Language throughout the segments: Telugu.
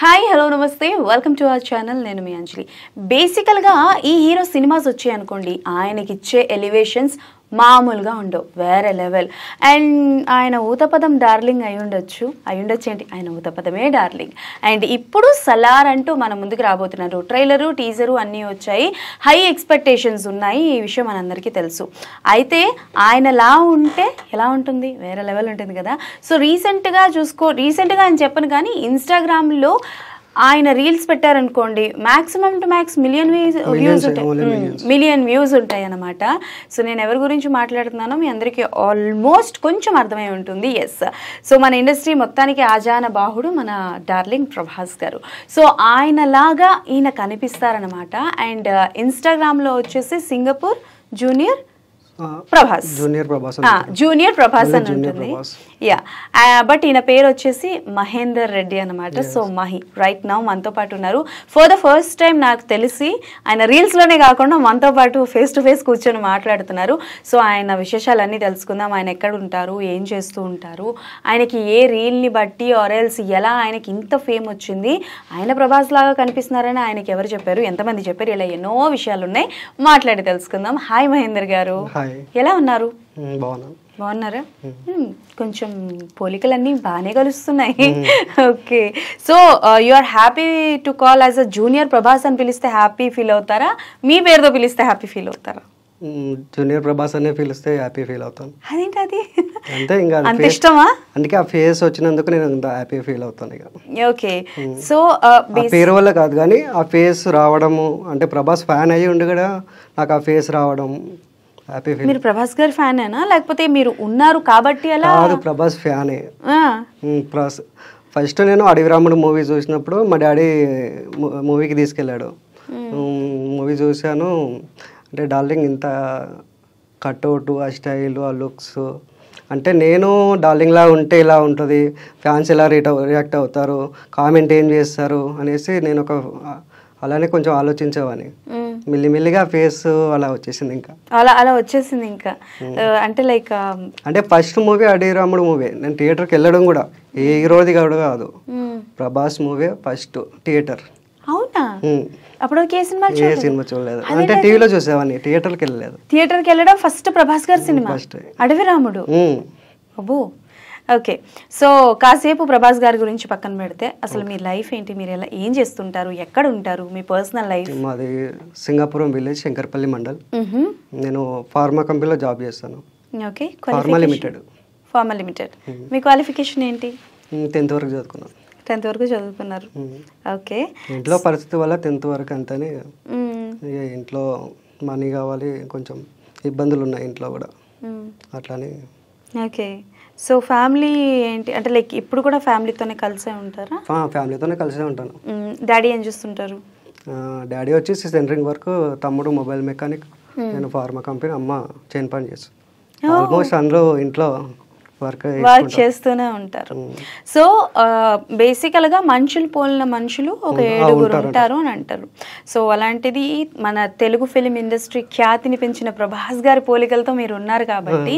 హాయ్ హలో నమస్తే వెల్కమ్ టు అవర్ ఛానల్. నేను మీ అంజలి. బేసికల్గా ఈ హీరో సినిమాస్ వచ్చాయి అనుకోండి, ఆయనకి ఇచ్చే ఎలివేషన్స్ మామూలుగా ఉండవు, వేరే లెవెల్. అండ్ ఆయన ఊతపదం డార్లింగ్ అయ్యుండొచ్చు ఏంటి, ఆయన ఊతపదమే డార్లింగ్. అండ్ ఇప్పుడు సలార్ అంటూ మన ముందుకు రాబోతున్నారు. ట్రైలరు టీజరు అన్నీ వచ్చాయి, హై ఎక్స్పెక్టేషన్స్ ఉన్నాయి, ఈ విషయం మనందరికీ తెలుసు. అయితే ఆయనలా ఉంటే ఎలా ఉంటుంది, వేరే లెవెల్ ఉంటుంది కదా. సో రీసెంట్గా అని చెప్పను కానీ ఇన్స్టాగ్రామ్లో ఆయన రీల్స్ పెట్టారనుకోండి, maximum to max million views ఉంటాయి అన్నమాట. సో నేను ఎవరి గురించి మాట్లాడుతున్నానో మీ అందరికీ ఆల్మోస్ట్ కొంచెం అర్థమై ఉంటుంది. ఎస్, సో మన ఇండస్ట్రీ మొత్తానికి ఆజాన బాహుడు మన డార్లింగ్ ప్రభాస్ గారు. సో ఆయనలాగా ఈయన కనిపిస్తారనమాట. అండ్ ఇన్స్టాగ్రామ్లో వచ్చేసి సింగపూర్ జూనియర్ ప్రభాస్ అని ఉంటుంది. యా, బట్ ఈయన పేరు వచ్చేసి మహేందర్ రెడ్డి అనమాట. సో మహి రైట్ నౌ మనతో పాటు ఉన్నారు. ఫర్ ద ఫస్ట్ టైం నాకు తెలిసి ఆయన రీల్స్లోనే కాకుండా మనతో పాటు ఫేస్ టు ఫేస్ కూర్చొని మాట్లాడుతున్నారు. సో ఆయన విశేషాలన్నీ తెలుసుకుందాం. ఆయన ఎక్కడ ఉంటారు, ఏం చేస్తూ ఉంటారు, ఆయనకి ఏ రీల్ని బట్టి ఆరెల్స్ ఎలా ఆయనకి ఇంత ఫేమ్ వచ్చింది, ఆయన ప్రభాస్ లాగా కనిపిస్తున్నారని ఆయనకి ఎవరు చెప్పారు, ఎంతమంది చెప్పారు, ఇలా ఎన్నో విషయాలు ఉన్నాయి, మాట్లాడి తెలుసుకుందాం. హాయ్ మహేందర్ గారు, ఎలా ఉన్నారు? బాగున్నారా? కొంచెం పోలికలన్నీ బాగానే కలుస్తున్నాయి. Okay, so you are happy to call as a junior Prabhas అని పిలిస్తే హ్యాపీ ఫీల్ అవుతారా, మీ పేరుతో పిలిస్తే హ్యాపీ ఫీల్ అవుతారా? జూనియర్ ప్రభాస్ అనే పిలిస్తే హ్యాపీ ఫీల్ అవుతాను. అదేంటి అది అంతే, ఇంకా అంత ఇష్టమా? అందుకే ఆ ఫేస్ వచ్చినందుకు నేను అంత హ్యాపీ ఫీల్ అవుతాను. ఇక ఓకే, సో పేరు వల్ల కాదు కానీ ఆ ఫేస్ రావడము, అంటే ప్రభాస్ ఫ్యాన్ అయ్యి ఉండి కూడా నాకు ఆ ఫేస్ రావడం హ్యాపీ ఫీల్. మీరు ప్రభాస్ గారి ఫ్యానేనా, లేకపోతే మీరు ఉన్నారు కాబట్టి అలా? కాదు, ప్రభాస్ ఫ్యానే. ఫస్ట్ నేను అడవి రాముడు మూవీ చూసినప్పుడు మా డాడీ మూవీకి తీసుకెళ్ళాడు. మూవీ చూశాను. అంటే డార్లింగ్ ఇంత కట్అవుట్, ఆ స్టైల్, ఆ లుక్స్, అంటే నేను డార్లింగ్లా ఉంటే ఇలా ఉంటుంది, ఫ్యాన్స్ ఎలా రియాక్ట్ అవుతారు, కామెంట్ ఏం చేస్తారు అనేసి నేను అలానే కొంచెం ఆలోచించేవాడిని. మెల్లిమెల్లిగా ఫేస్ అలా వచ్చేసింది. ఇంకా అలా వచ్చేసింది. ఇంకా అంటే లైక్ అంటే ఫస్ట్ మూవీ అడవి రాముడు మూవీ. నేను థియేటర్కి వెళ్ళడం కూడా ఏ హీరోది కాదు, ప్రభాస్ మూవీ ఫస్ట్ థియేటర్. అవునా? అప్పుడు ఏ సినిమా చూడలేదు, అంటే టీవీలో చూసేవాడిని, థియేటర్కి వెళ్ళలేదు. థియేటర్కి వెళ్ళడం ఫస్ట్ ప్రభాస్ గారి సినిమా అడవి రాముడు. అబ్బో, ఓకే. సో కాసేపు ప్రభాస్ గారి గురించి పక్కన పెడితే అసలు మీ లైఫ్ ఏంటి, మీరు ఎలా ఏం చేస్తుంటారు, ఎక్కడ ఉంటారు, మీ పర్సనల్ లైఫ్? మాది సింగాపురం విలేజ్, శంకర్పల్లి మండల్. నేను ఫార్మా కంపెనీలో జాబ్ చేస్తాను. Okay, pharma limited. మీ క్వాలిఫికేషన్ ఏంటి? 10th వరకు చదువుకున్నాను. 10th వరకు చదువుకున్నారు. ఓకే, ఇంట్లో పరిస్థితి వల్ల 10th వరకు అంతనే. ఇంట్లో మనీ కావాలి, కొంచెం ఇబ్బందులు ఉన్నాయి ఇంట్లో కూడా, అట్లానే. ఓకే, సో ఫ్యామిలీ ఏంటి అంటే లైక్ ఇప్పుడు కూడా ఫ్యామిలీతోనే కలిసే ఉంటారా? ఫ్యామిలీతోనే కలిసే ఉంటాను. డాడీ ఏం చేస్తుంటారు? డాడీ వచ్చేసి సెంటరింగ్ వర్క్, తమ్ముడు మొబైల్ మెకానిక్, నేను ఫార్మా కంపెనీ, అమ్మ చైన్ పని చేస్తాను. ఆల్మోస్ట్ అందులో ఇంట్లో వర్క్ చేస్తూనే ఉంటారు. సో బేసికల్గా పోలిన మనుషులు ఒక 7 ఉంటారు అని అంటారు. సో అలాంటిది మన తెలుగు ఫిలిం ఇండస్ట్రీ ఖ్యాతిని పెంచిన ప్రభాస్ గారి పోలికలతో మీరు ఉన్నారు కాబట్టి,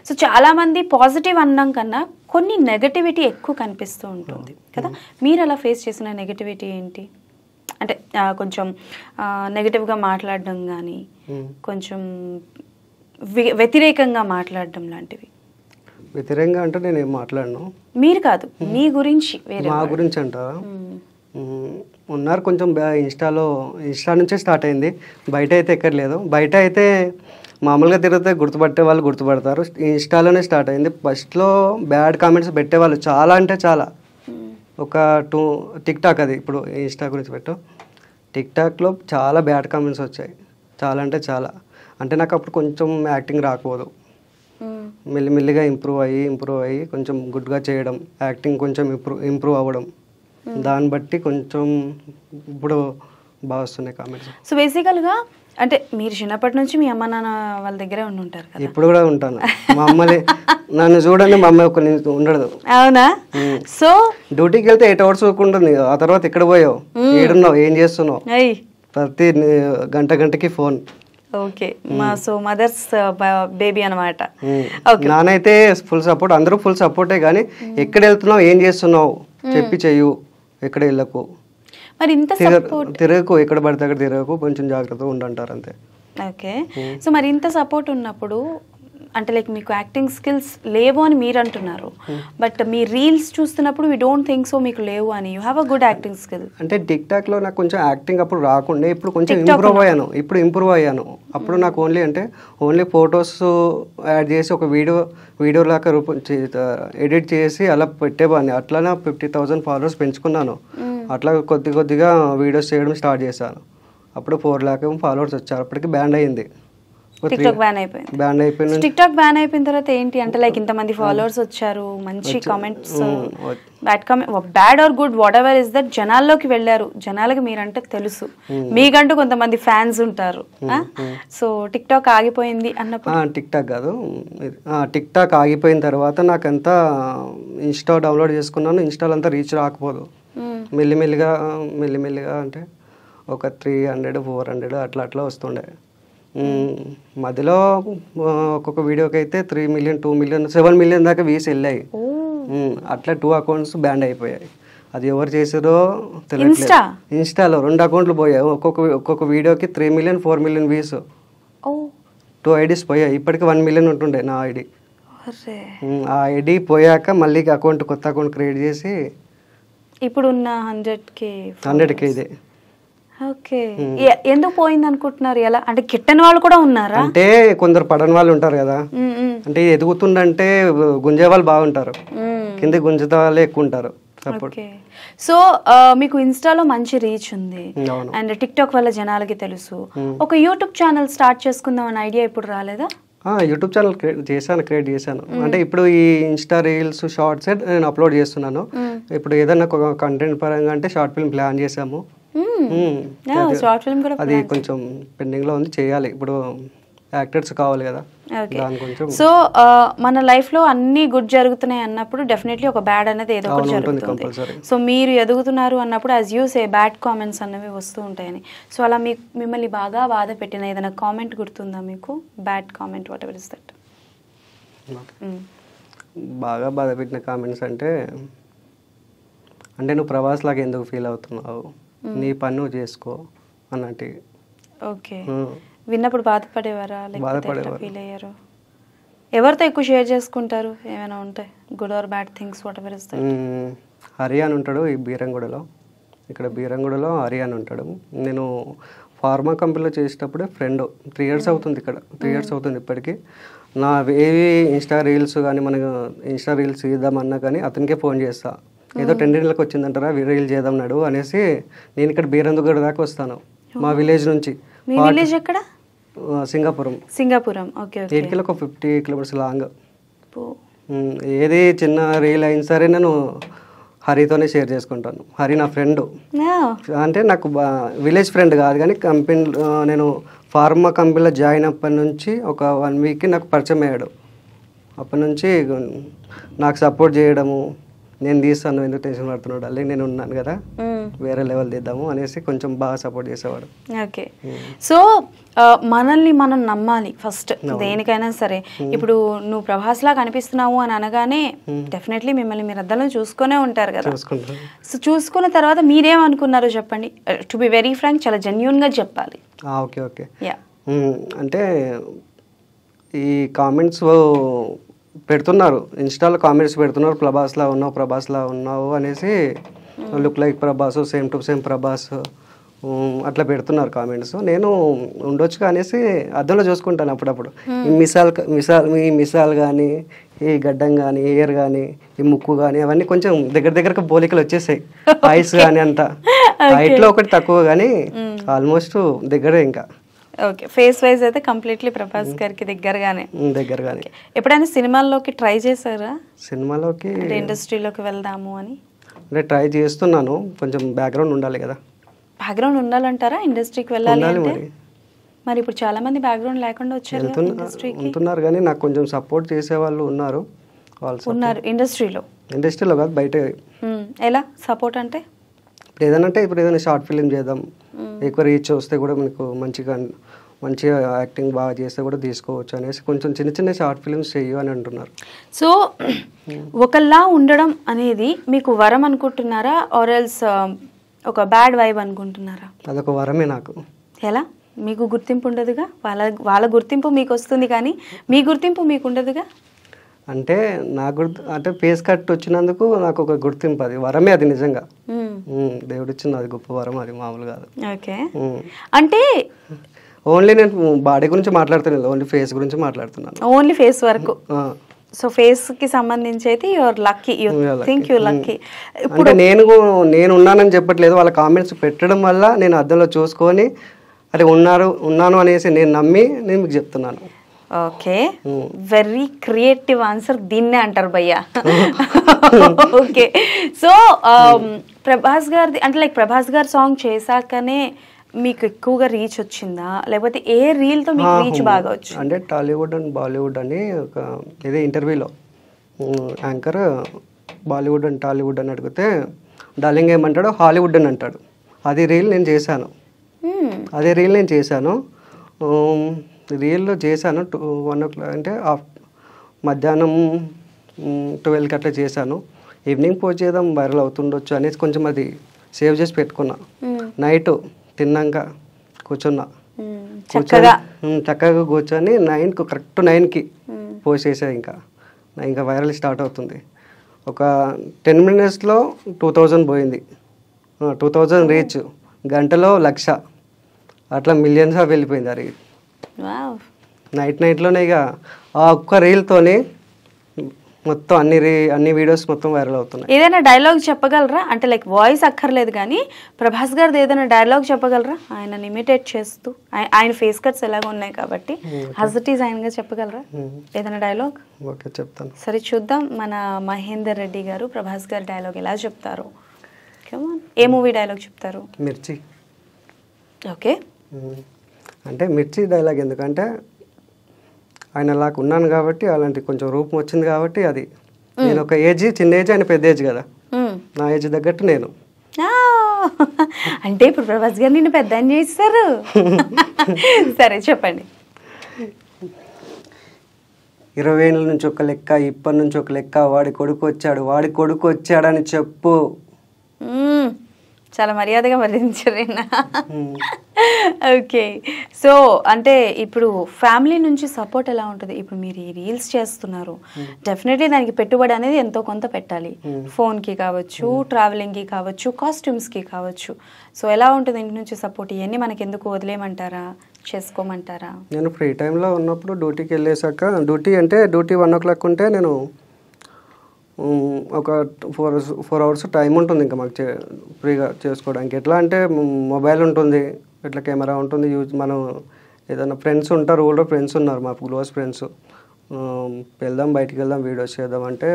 సో చాలా మంది పాజిటివ్ అన్నాం కన్నా కొన్ని నెగటివిటీ ఎక్కువ కనిపిస్తూ ఉంటుంది కదా. మీరు అలా ఫేస్ చేసిన నెగటివిటీ ఏంటి? అంటే కొంచెం నెగటివ్గా మాట్లాడడం కానీ, కొంచెం వ్యతిరేకంగా మాట్లాడడం లాంటివి. వ్యతిరేకంగా అంటే నేను ఏం మాట్లాడను. మీరు కాదు, మీ గురించి, మా గురించి అంటారా? ఉన్నారు కొంచెం. ఇన్స్టా నుంచే స్టార్ట్ అయింది, బయట అయితే ఎక్కడ లేదు. బయట అయితే మామూలుగా తిరిగితే గుర్తుపట్టే వాళ్ళు గుర్తుపడతారు. ఇన్స్టాలోనే స్టార్ట్ అయింది. ఫస్ట్లో బ్యాడ్ కామెంట్స్ పెట్టేవాళ్ళు చాలా, అంటే చాలా. ఒక టిక్ టాక్, అది ఇప్పుడు ఇన్స్టా గురించి పెట్టు, టిక్ టాక్లో చాలా బ్యాడ్ కామెంట్స్ వచ్చాయి, చాలా, అంటే చాలా. అంటే నాకు అప్పుడు కొంచెం యాక్టింగ్ రాకపోదు, మెల్లిమెల్లిగా ఇంప్రూవ్ అయ్యి కొంచెం గుడ్గా చేయడం, యాక్టింగ్ కొంచెం ఇంప్రూవ్ అవ్వడం, దాన్ని బట్టి కొంచెం ఇప్పుడు బాగా వస్తున్నాయి కామెంట్స్. సో బేసికల్గా అంటే మీరు చిన్నప్పటి నుంచి మీ అమ్మ నాన్న వాళ్ళ దగ్గరే ఉంటారు కదా? ఇప్పుడు కూడా ఉంటాను. మా అమ్మలే నన్ను చూడండి, మా అమ్మ ఒక ఉండదు. అవునా? సో డ్యూటీకి వెళ్తే 8 hours ఉంటుంది, ఆ తర్వాత ఎక్కడ పోయావు, ఏడున్నావు, ఏం చేస్తున్నావు, ప్రతి గంటకి phone. Okay, so mothers baby అనమాట. నానైతే ఫుల్ సపోర్ట్, అందరూ ఫుల్ సపోర్టే, కానీ ఎక్కడ వెళ్తున్నావు, ఏం చేస్తున్నావు చెప్పి చెయ్యు, ఎక్కడ వెళ్ళకు, మరి ఇంత తిరగకు, ఎక్కడ పడితే అక్కడ తిరగకు, కొంచెం జాగ్రత్తగా ఉండంటారు అంతే. ఓకే. సో మరి ఇంత సపోర్ట్ ఉన్నప్పుడు అంటే లైక్ మీకు యాక్టింగ్ స్కిల్స్ లేవు అని మీరు అంటున్నారు, బట్ మీ రీల్స్ చూస్తున్నప్పుడు వీ డోంట్ థింక్ సో మీకు లేవు అని. You have a good acting skill. అంటే టిక్ లో నాకు కొంచెం యాక్టింగ్ అప్పుడు రాకుండే, ఇప్పుడు కొంచెం ఇంప్రూవ్ అయ్యాను. అప్పుడు నాకు ఓన్లీ ఫొటోస్ యాడ్ చేసి ఒక వీడియో లాగా ఎడిట్ చేసి అలా పెట్టేవాడిని. అట్లా 50,000 ఫాలోవర్స్ పెంచుకున్నాను. అట్లా కొద్దిగా వీడియోస్ చేయడం స్టార్ట్ చేశాను. అప్పుడు 4 lakh ఫాలోవర్స్ వచ్చారు. అప్పటికి బ్యాండ్ అయ్యింది, టిక్టాక్ బ్యాన్ అయిపోయింది. టిక్టాక్ బ్యాన్ అయిపోయిన తర్వాత ఏంటి అంటే లైక్ ఇంతమంది ఫాలోవర్స్ వచ్చారు, మంచి comments, bad or good what ever is that జనాల్లోకి వెళ్ళారు. జనాలకి మీరంటే తెలుసు, మీకంటూ కొంతమంది ఫ్యాన్స్ ఉంటారు. సో టిక్టాక్ ఆగిపోయింది అన్నప్పుడు టిక్టాక్ కాదు, టిక్టాక్ ఆగిపోయిన తర్వాత నాకంతా ఇన్స్టా డౌన్లోడ్ చేసుకున్నాను. ఇన్స్టాల్ అంతా రీచ్ రాకపోదు. మెల్లిమెల్లిగా అంటే ఒక 300 400 అట్లా వస్తుండే. మధ్యలో ఒక్కొక్క వీడియోకి అయితే 3 million 2 million 7 million దాకా వ్యూస్ వెళ్ళాయి. అట్లా 2 accounts బ్యాండ్ అయిపోయాయి. అది ఎవరు చేసారో తెలియట్లేదు. ఇన్స్టాలో 2 అకౌంట్లు పోయాయి. ఒక్కొక్క వీడియోకి 3 million 4 million వ్యూస్. 2 IDs పోయాయి. ఇప్పటికి 1 million ఉంటుండే నా ఐడి. ఆ ఐడి పోయాక మళ్ళీ కొత్త అకౌంట్ క్రియేట్ చేసి ఇప్పుడున్న 100K ఇదే. ఓకే. ఎందుకు పోయింది అనుకుంటున్నారు? ఎలా అంటే కిట్టని వాళ్ళు కూడా ఉన్నారా? అంటే కొందరు పడని వాళ్ళు ఉంటారు కదా, అంటే ఎదుగుతుందంటే గుంజే వాళ్ళు బాగుంటారు, కింద గుంజుత వాళ్ళే ఎక్కువ ఉంటారు. సో మీకు ఇన్స్టాలో మంచి రీచ్ ఉంది అండ్ టిక్టాక్ వల్ల జనాలకి తెలుసు. ఒక యూట్యూబ్ ఛానల్ స్టార్ట్ చేసుకుందాం అనే ఐడియా ఇప్పుడు రాలేదా? యూట్యూబ్ ఛానల్ క్రియేట్ చేశాను. అంటే ఇప్పుడు ఈ ఇన్స్టా రీల్స్ షార్ట్స్ నేను అప్లోడ్ చేస్తున్నాను. ఇప్పుడు ఏదైనా కంటెంట్ పరంగా అంటే షార్ట్ ఫిల్మ్ ప్లాన్ చేసాము. అది కొంచెం పెండింగ్ లో ఉంది, చేయాలి. ఇప్పుడు యాక్టర్స్ కావాలి కదా. సో మన లైఫ్ లో అన్ని గుడ్ జరుగుతున్నాయి అన్నప్పుడు డెఫినెట్లీ ఒక బ్యాడ్ అనేది ఏదో ఒకటి జరుగుతుంది. సో మీరు ఎదుగుతున్నారు అన్నప్పుడు as you say bad comments అనేవి వస్తూ ఉంటాయని. సో అలా మిమ్మల్ని బాగా బాధ పెట్టిన ఏదైనా కామెంట్ గుర్తుందా మీకు? Bad comment what ever is that. బాగా బాధ పెట్టిన కామెంట్స్ అంటే నువ్వు ప్రభాస్ లాగా ఎందుకు ఫీల్ అవుతున్నావు, నీ పని నువ్వు చేసుకో అన్నట్టు. ఓకే. విన్నప్పుడు బాధపడేవారా? ఫీల్ అయ్యారు? ఎవరితో ఎక్కువ షేర్ చేసుకుంటారు? ఏమైనా ఉంటాయి good or bad things what ever is that? Hari అని ఉంటాడు ఈ బీరంగూడలో. ఇక్కడ బీరంగూడలో హరి అని ఉంటాడు. నేను ఫార్మా కంపెనీలో చేసేటప్పుడే ఫ్రెండ్. 3 years అవుతుంది, ఇక్కడ 3 years అవుతుంది ఇప్పటికీ. నా ఏవి ఇన్స్టా రీల్స్ కానీ మనకు ఇన్స్టా రీల్స్ ఇద్దామన్నా కానీ అతనికే ఫోన్ చేస్తా. ఏదో టెండర్లకు వచ్చిందంటారా రీల్ చేద్దాం నాడు అనేసి. నేను ఇక్కడ బీరంగూడ దాకా వస్తాను మా విలేజ్ నుంచి. ఎక్కడ? సింగాపురం. 8 kilo 50 kilometers long. ఏది చిన్న రీల్ అయినా సరే నేను హరితోనే షేర్ చేసుకుంటాను. హరి నా ఫ్రెండ్, అంటే నాకు విలేజ్ ఫ్రెండ్ కాదు కానీ కంపెనీ, నేను ఫార్మా కంపెనీలో జాయిన్ అప్పటి నుంచి ఒక 1 week నాకు పరిచయం అయ్యాడు. అప్పటి నుంచి నాకు సపోర్ట్ చేయడము, నేను తీస్తాను ఎందుకు టెన్షన్ పడుతున్నాడు, అలాగే నేను ఉన్నాను కదా వేరే లెవెల్ తీద్దాము అనేసి కొంచెం బాగా సపోర్ట్ చేసేవాడు. ఓకే. సో మనల్ని మనం నమ్మాలి ఫస్ట్ దేనికైనా సరే. ఇప్పుడు నువ్వు ప్రభాస్ లాగా కనిపిస్తున్నావు అని అనగానే డెఫినెట్లీ మిమ్మల్ని మీరు అద్దంలో చూసుకునే ఉంటారు కదా. సో చూసుకున్న తర్వాత మీరేమనుకున్నారో చెప్పండి. టు బి వెరీ ఫ్రాంక్, చాలా జెన్యూన్ గా చెప్పాలి. ఓకే. అంటే ఈ కామెంట్స్ పెడుతున్నారు, ఇన్స్టాలో కామెంట్స్ పెడుతున్నారు, ప్రభాస్లా ఉన్నావు అనేసి, look like Prabhas, same to same Prabhas అట్లా పెడుతున్నారు కామెంట్స్. నేను ఉండొచ్చు అనేసి అద్దంలో చూసుకుంటాను అప్పుడప్పుడు. ఈ మిసాల్ కానీ, ఈ గడ్డం కానీ, ఎయిర్ కానీ, ఈ ముక్కు కానీ అవన్నీ కొంచెం దగ్గరకు పోలికలు వచ్చేసాయి. ఐస్ కానీ అంతా హైట్లో ఒకటి తక్కువ కానీ ఆల్మోస్ట్ దగ్గరే. ఇంకా ఓకే. ఫేస్ వైజ్ అయితే కంప్లీట్లీ ప్రభాస్ గారికి దగ్గరగానే. ఎప్పుడైనా సినిమాల్లోకి ట్రై చేశారా? సినిమాలోకి ఇండస్ట్రీలోకి వెళ్దాము అని అంటే ట్రై చేస్తున్నాను. కొంచెం బ్యాక్గ్రౌండ్ ఉండాలి కదా. బ్యాక్గ్రౌండ్ ఉండాలంటారా ఇండస్ట్రీకి వెళ్ళాలి అంటే? మరి ఇప్పుడు చాలా మంది బ్యాక్గ్రౌండ్ లేకుండా వచ్చారు ఉంటున్నారు కానీ నాకు కొంచెం సపోర్ట్ చేసే వాళ్ళు ఉన్నారు ఇండస్ట్రీలో కాదు బయట. ఎలా సపోర్ట్ అంటే? ఇప్పుడు ఏదైనా షార్ట్ ఫిలిం చేద్దాం, ఎక్కువ రీచ్ వస్తే కూడా మనకు మంచిగా మంచిగా యాక్టింగ్ బాగా చేస్తే కూడా తీసుకోవచ్చు అనేసి కొంచెం చిన్న చిన్న షార్ట్ ఫిల్మ్స్ చెయ్యు అని అంటున్నారు. సో ఒకలా ఉండడం అనేది మీకు వరం అనుకుంటున్నారా ఆర్ఎల్స్ ఒక బ్యాడ్ వైబ్ అనుకుంటున్నారా? అదొక వరమే నాకు. ఎలా? మీకు గుర్తింపు ఉండదుగా, వాళ్ళ గుర్తింపు మీకు వస్తుంది కానీ మీ గుర్తింపు మీకు ఉండదుగా. అంటే అంటే ఫేస్ కట్ వచ్చినందుకు నాకు ఒక గుర్తింపు, అది వరమే, అది నిజంగా దేవుడు ఇచ్చింది, అది గొప్ప వరం, అది మామూలు కాదు. ఓకే, అంటే ఓన్లీ నేను బాడీ గురించి మాట్లాడుతున్నాను, ఓన్లీ ఫేస్ గురించి మాట్లాడుతున్నాను, ఓన్లీ ఫేస్ వరకు. సో ఫేస్ కి సంబంధించి అయితే your lucky, you think you lucky. ఇప్పుడు నేను ఉన్నానని చెప్పట్లేదు, వాళ్ళ కామెంట్స్ పెట్టడం వల్ల నేను అద్దంలో చూసుకొని అదే ఉన్నాను అనేసి నేను నమ్మి నేను మీకు చెప్తున్నాను. ఓకే, వెరీ క్రియేటివ్ ఆన్సర్, దీన్నే అంటారు భయ్యా. ఓకే, సో ప్రభాస్ గారిది అంటే లైక్ ప్రభాస్ గారు సాంగ్ చేశాకనే మీకు ఎక్కువగా రీచ్ వచ్చిందా, లేకపోతే ఏ రీల్ తో మీకు రీచ్ బాగా వచ్చింది? అంటే టాలీవుడ్ అండ్ బాలీవుడ్ అని ఒక ఇదే ఇంటర్వ్యూలో యాంకర్ బాలీవుడ్ అండ్ టాలీవుడ్ అని అడిగితే డార్లింగ్ ఏమంటాడు, హాలీవుడ్ అని అంటాడు. అది రీల్ నేను చేశాను, అదే రీల్ నేను చేశాను. రీల్లో చేశాను 1 o'clock అంటే మధ్యాహ్నం 12కి అట్లా చేశాను. ఈవినింగ్ పోస్ట్ చేద్దాం వైరల్ అవుతుండొచ్చు అనేసి కొంచెం అది సేవ్ చేసి పెట్టుకున్నా. నైట్ తిన్నాక కూర్చున్నా, చక్కగా కూర్చొని కరెక్ట్ 9కి పోస్ట్ చేసా. ఇంకా వైరల్ స్టార్ట్ అవుతుంది. ఒక 10 minutesలో 2000 పోయింది, 2000 రీచ్, గంటలో 1,00,000, అట్లా మిలియన్స్ వెళ్ళిపోయింది ఆ రీల్. నైట్లోనే ఇక ఆ ఒక్క రీల్తోనే మొత్తం అన్ని వీడియోస్ మొత్తం వైరల్ అవుతున్నాయి. ఏదైనా డైలాగ్ చెప్పగలరా? అంటే లైక్ వాయిస్ అక్కర్లేదు కానీ ప్రభాస్ గారిది ఏదైనా డైలాగ్ చెప్పగలరా? ఆయన ఇమిటేట్ చేస్తూ, ఆయన ఫేస్ కట్స్ ఎలాగో ఉన్నాయి కాబట్టి హజిటీస్ ఆయనగా చెప్పగలరా ఏదైనా డైలాగ్? ఓకే, చెప్తాను. సరే చూద్దాం మన మహేందర్ రెడ్డి గారు ప్రభాస్ గారి డైలాగ్ ఎలా చెప్తారు. ఏ మూవీ డైలాగ్ చెప్తారు? మిర్చి. ఓకే, అంటే మిర్చి డైలాగ్ ఎందుకంటే ఆయన అలా ఉన్నాను కాబట్టి, అలాంటి కొంచెం రూపం వచ్చింది కాబట్టి, అది నేను ఒక ఏజ్, చిన్న ఏజ్, ఆయన పెద్ద ఏజ్ కదా, నా ఏజ్ తగ్గట్టు నేను. అంటే ఇప్పుడు ప్రభాస్ గారు నిన్ను పెద్ద అని చేస్తారు. సరే చెప్పండి. 20 ఏళ్ళ నుంచి ఒక లెక్క, ఇప్పటి నుంచి ఒక లెక్క, వాడి కొడుకు వచ్చాడని చెప్పు. చాలా మర్యాదగా వర్ణించారు. ఓకే, సో అంటే ఇప్పుడు ఫ్యామిలీ నుంచి సపోర్ట్ ఎలా ఉంటుంది? ఇప్పుడు మీరు ఈ రీల్స్ చేస్తున్నారు, డెఫినెట్లీ దానికి పెట్టుబడి అనేది ఎంతో కొంత పెట్టాలి. ఫోన్కి కావచ్చు, ట్రావెలింగ్కి కావచ్చు, కాస్ట్యూమ్స్కి కావచ్చు. సో ఎలా ఉంటుంది ఇంటి నుంచి సపోర్ట్? ఇవన్నీ మనకి ఎందుకు వదిలేయమంటారా, చేసుకోమంటారా? నేను ఫ్రీ టైంలో ఉన్నప్పుడు డ్యూటీకి వెళ్ళేసాక, డ్యూటీ 1 o'clock ఉంటే నేను ఒక 4 hours టైం ఉంటుంది ఇంకా మాకు ఫ్రీగా చేసుకోవడానికి. ఎట్లా అంటే మొబైల్ ఉంటుంది, ఇట్లా కెమెరా ఉంటుంది, మనం ఏదైనా ఫ్రెండ్స్ ఉంటారు, ఊళ్ళో ఫ్రెండ్స్ ఉన్నారు, మా క్లోజ్ ఫ్రెండ్స్, బయటికి వెళ్దాం, వీడియోస్ చేద్దాం అంటే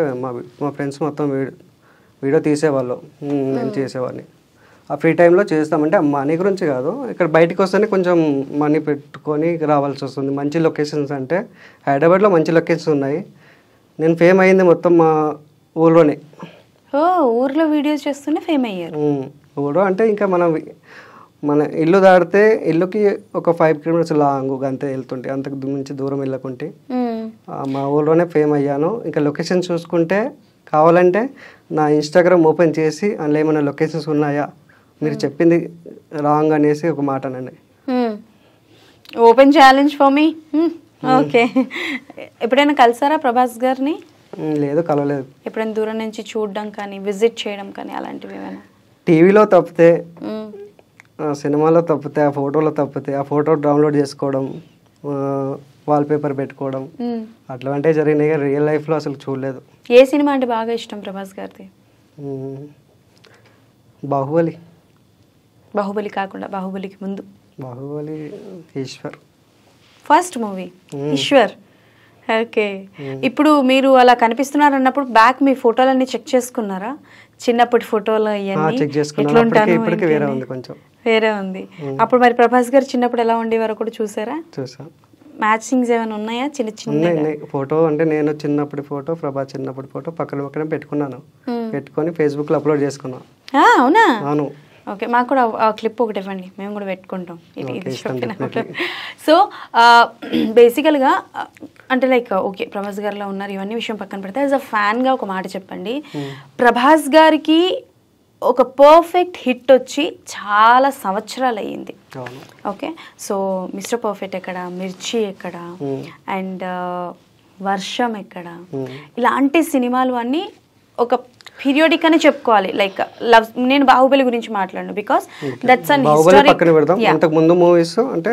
మా ఫ్రెండ్స్ మొత్తం వీడియో తీసేవాళ్ళు, నేను చేసేవాడిని. ఆ ఫ్రీ టైంలో చేస్తామంటే మనీ గురించి కాదు, ఇక్కడ బయటికి వస్తేనే కొంచెం మనీ పెట్టుకొని రావాల్సి వస్తుంది. మంచి లొకేషన్స్ అంటే హైదరాబాద్లో మంచి లొకేషన్స్ ఉన్నాయి. నేను ఫేమ్ అయ్యింది మొత్తం మా ఊళ్ళోనే. ఊర్లో వీడియోస్ చేస్తూనే ఫేమ్ అయ్యారు. ఊళ్ళో అంటే ఇంకా మన ఇల్లు దాడితే ఇల్లుకి ఒక 5 kilometers లాంగ్ అంతే వెళ్తుంటే, అంతకు మించి దూరం వెళ్ళకుంటే మా ఊళ్ళోనే ఫేమ్ అయ్యాను. ఇంకా లొకేషన్ చూసుకుంటే కావాలంటే నా ఇన్స్టాగ్రామ్ ఓపెన్ చేసి అందులో ఏమైనా లొకేషన్స్ ఉన్నాయా, మీరు చెప్పింది రాంగ్ అనేసి ఒక మాట అనండి. Open challenge for me. Okay, ఎప్పుడైనా కలిసారా ప్రభాస్ గారిని? లేదు, కలవలేదు. ఎప్పుడైనా దూరం నుంచి చూడడం కానీ, విజిట్ చేయడం కానీ అలాంటివి ఏమైనా? టీవీలో తప్పితే, సినిమాలో తప్పితే, ఆ ఫోటోలో తప్పితే, ఆ ఫోటో డౌన్లోడ్ చేసుకోవడం, వాల్పేపర్ పెట్టుకోవడం, అట్లాంటివి జరిగినాయి. రియల్ లైఫ్లో అసలు చూడలేదు. ఏ సినిమా అంటే బాగా ఇష్టం ప్రభాస్ గారిది? బాహుబలి. బాహుబలి కాకుండా బాహుబలికి ముందు? Baahubali, Eeshwar. First movie Eeshwar. Okay, ఇప్పుడు మీరు అలా కనిపిస్తున్నారు అన్నప్పుడు బ్యాక్ మీ ఫోటోలన్నీ చెక్ చేసుకున్నారా? చిన్నప్పటి ఫోటోలు వేరే ఉంది. అప్పుడు మరి ప్రభాస్ గారు చిన్నప్పుడు ఎలా ఉండేవారో కూడా చూసారా? మ్యాచింగ్స్ ఏమైనా ఉన్నాయా? చిన్న ఫోటో అంటే నేను చిన్నప్పటి ఫోటో, ప్రభాస్ చిన్నప్పటి ఫోటో పక్కన పెట్టుకున్నాను, పెట్టుకొని ఫేస్బుక్ లో అప్లోడ్ చేసుకున్నాను. అవునా? అవును. ఓకే, మాకు కూడా ఆ క్లిప్ ఒకటి ఇవ్వండి, మేము కూడా పెట్టుకుంటాం ఇది చెప్పినప్పుడు. సో బేసికల్గా అంటే లైక్ ఓకే ప్రభాస్ గారిలో ఉన్నారు, ఇవన్నీ విషయం పక్కన పెడితే యాజ్ అ ఫ్యాన్గా ఒక మాట చెప్పండి. ప్రభాస్ గారికి ఒక పర్ఫెక్ట్ హిట్ వచ్చి చాలా సంవత్సరాలు అయ్యింది. ఓకే, సో మిస్టర్ పర్ఫెక్ట్ ఎక్కడ, మిర్చి ఎక్కడ, అండ్ వర్షం ఎక్కడ, ఇలాంటి సినిమాలు అన్నీ ఒక పీరియోడిక్ అని చెప్పుకోవాలి. లైక్ లవ్, నేను బాహుబలి గురించి మాట్లాడను బికాస్ దట్స్ అన్ హిస్టారిక్. పక్కన పెడదాం, అంతకు ముందు మూవీస్ అంటే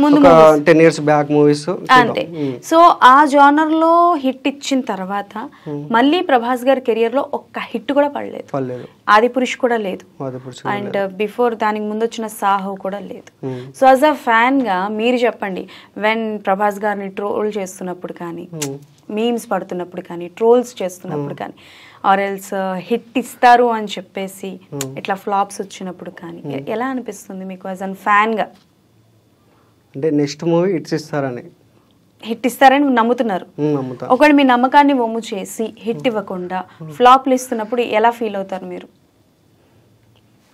ముందు 10 years బ్యాక్ మూవీస్ అంతే. సో ఆ జానర్ లో హిట్ ఇచ్చిన తర్వాత మళ్ళీ ప్రభాస్ గారి కెరియర్ లో ఒక్క హిట్ కూడా పడలేదు. ఆదిపురుష్ కూడా లేదు, అండ్ బిఫోర్ దానికి ముందు వచ్చిన సాహో కూడా లేదు. సో యాజ్ అ ఫ్యాన్ గా మీరు చెప్పండి, వెన్ ప్రభాస్ గారిని ట్రోల్ చేస్తున్నప్పుడు కానీ, మీమ్స్ పడుతున్నప్పుడు కానీ, ట్రోల్స్ చేస్తున్నప్పుడు కానీ, ఆర్ ఎల్స్ హిట్ ఇస్తారు అని చెప్పేసి ఇట్లా ఫ్లాప్స్ వచ్చినప్పుడు కానీ ఎలా అనిపిస్తుంది మీకు యాజ్ అన్ ఫ్యాన్ గా? అంటే నెక్స్ట్ మూవీ హిట్ ఇస్తారని నమ్ముతున్నారు. ఒకవేళ మీ నమ్మకాన్ని వమ్ము చేసి హిట్ ఇవ్వకుండా ఫ్లాప్లు ఇస్తున్నప్పుడు ఎలా ఫీల్ అవుతారు మీరు?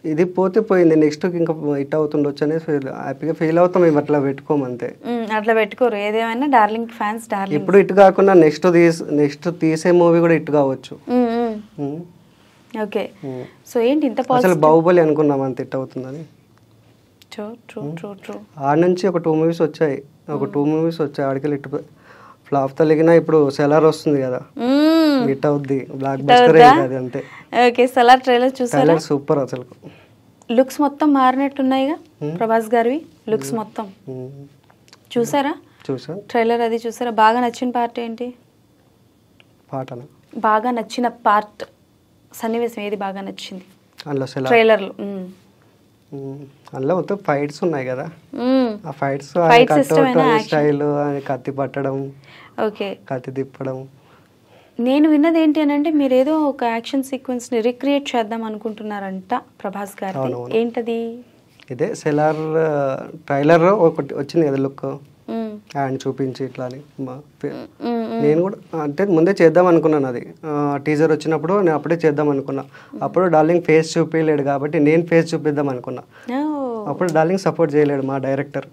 ఇది పోతే పోయింది, నెక్స్ట్ ఇంకా హిట్ అవుతుండొచ్చు అనేది హ్యాపీగా ఫీల్ అవుతాం. మేము అట్లా పెట్టుకోమంతే, అట్లా పెట్టుకోరు. ఏదేమైనా డార్లింగ్ ఫ్యాన్స్ డార్లింగ్. ఇప్పుడు హిట్ కాకుండా నెక్స్ట్ తీసే మూవీ కూడా హిట్ కావచ్చు. ఓకే, సో ఏంటి ఇంత అసలు బాహుబలి అనుకున్నాం అంత హిట్ అవుతుందని. ఆడ నుంచి ఒక 2 మూవీస్ వచ్చాయి, ఆడికి హిట్ ఫ్లాప్ తలిగినా ఇప్పుడు సెలార్ వస్తుంది కదా, హిట్ అవుద్ది, బ్లాక్ బస్టర్ అది అంతే. ఓకే, సెలార్ ట్రైలర్ చూసారా? సూపర్, అసలు లుక్స్ మొత్తం మారినట్టున్నాయిగా ప్రభాస్ గారివి లుక్స్ మొత్తం. చూసారా? చూసాను ట్రైలర్ అది చూసారా? బాగా నచ్చిన పార్ట్ ఏంటి? పాటనా? బాగా నచ్చిన పార్ట్, సన్నివేశం ఏది బాగా నచ్చింది ట్రైలర్ లో? అందులో మొత్తం ఫైట్స్ ఉన్నాయి కదా, ఆ ఫైట్స్ స్టైల్, కత్తి పట్టడం, ఓకే కత్తి తిప్పడం. నేను విన్నది ఏంటి అని అంటే మీరు ఏదో ఒక యాక్షన్ సీక్వెన్స్ ని రిక్రియేట్ చేద్దాం అనుకుంటున్నారంట ప్రభాస్ గారు, ఏంటది? ఇదే సెలార్ ట్రైలర్ ఒకటి వచ్చింది కదా లుక్, ఆయన చూపించి ఇట్లా అని. నేను కూడా అంటే ముందే చేద్దాం అనుకున్నాను, అది టీజర్ వచ్చినప్పుడు నేను అప్పుడే చేద్దాం అనుకున్నా. అప్పుడు డార్లింగ్ ఫేస్ చూపించలేడు కాబట్టి నేను ఫేస్ చూపిద్దాం అనుకున్నా. అప్పుడు డార్లింగ్ సపోర్ట్ చేయలేడు మా డైరెక్టర్,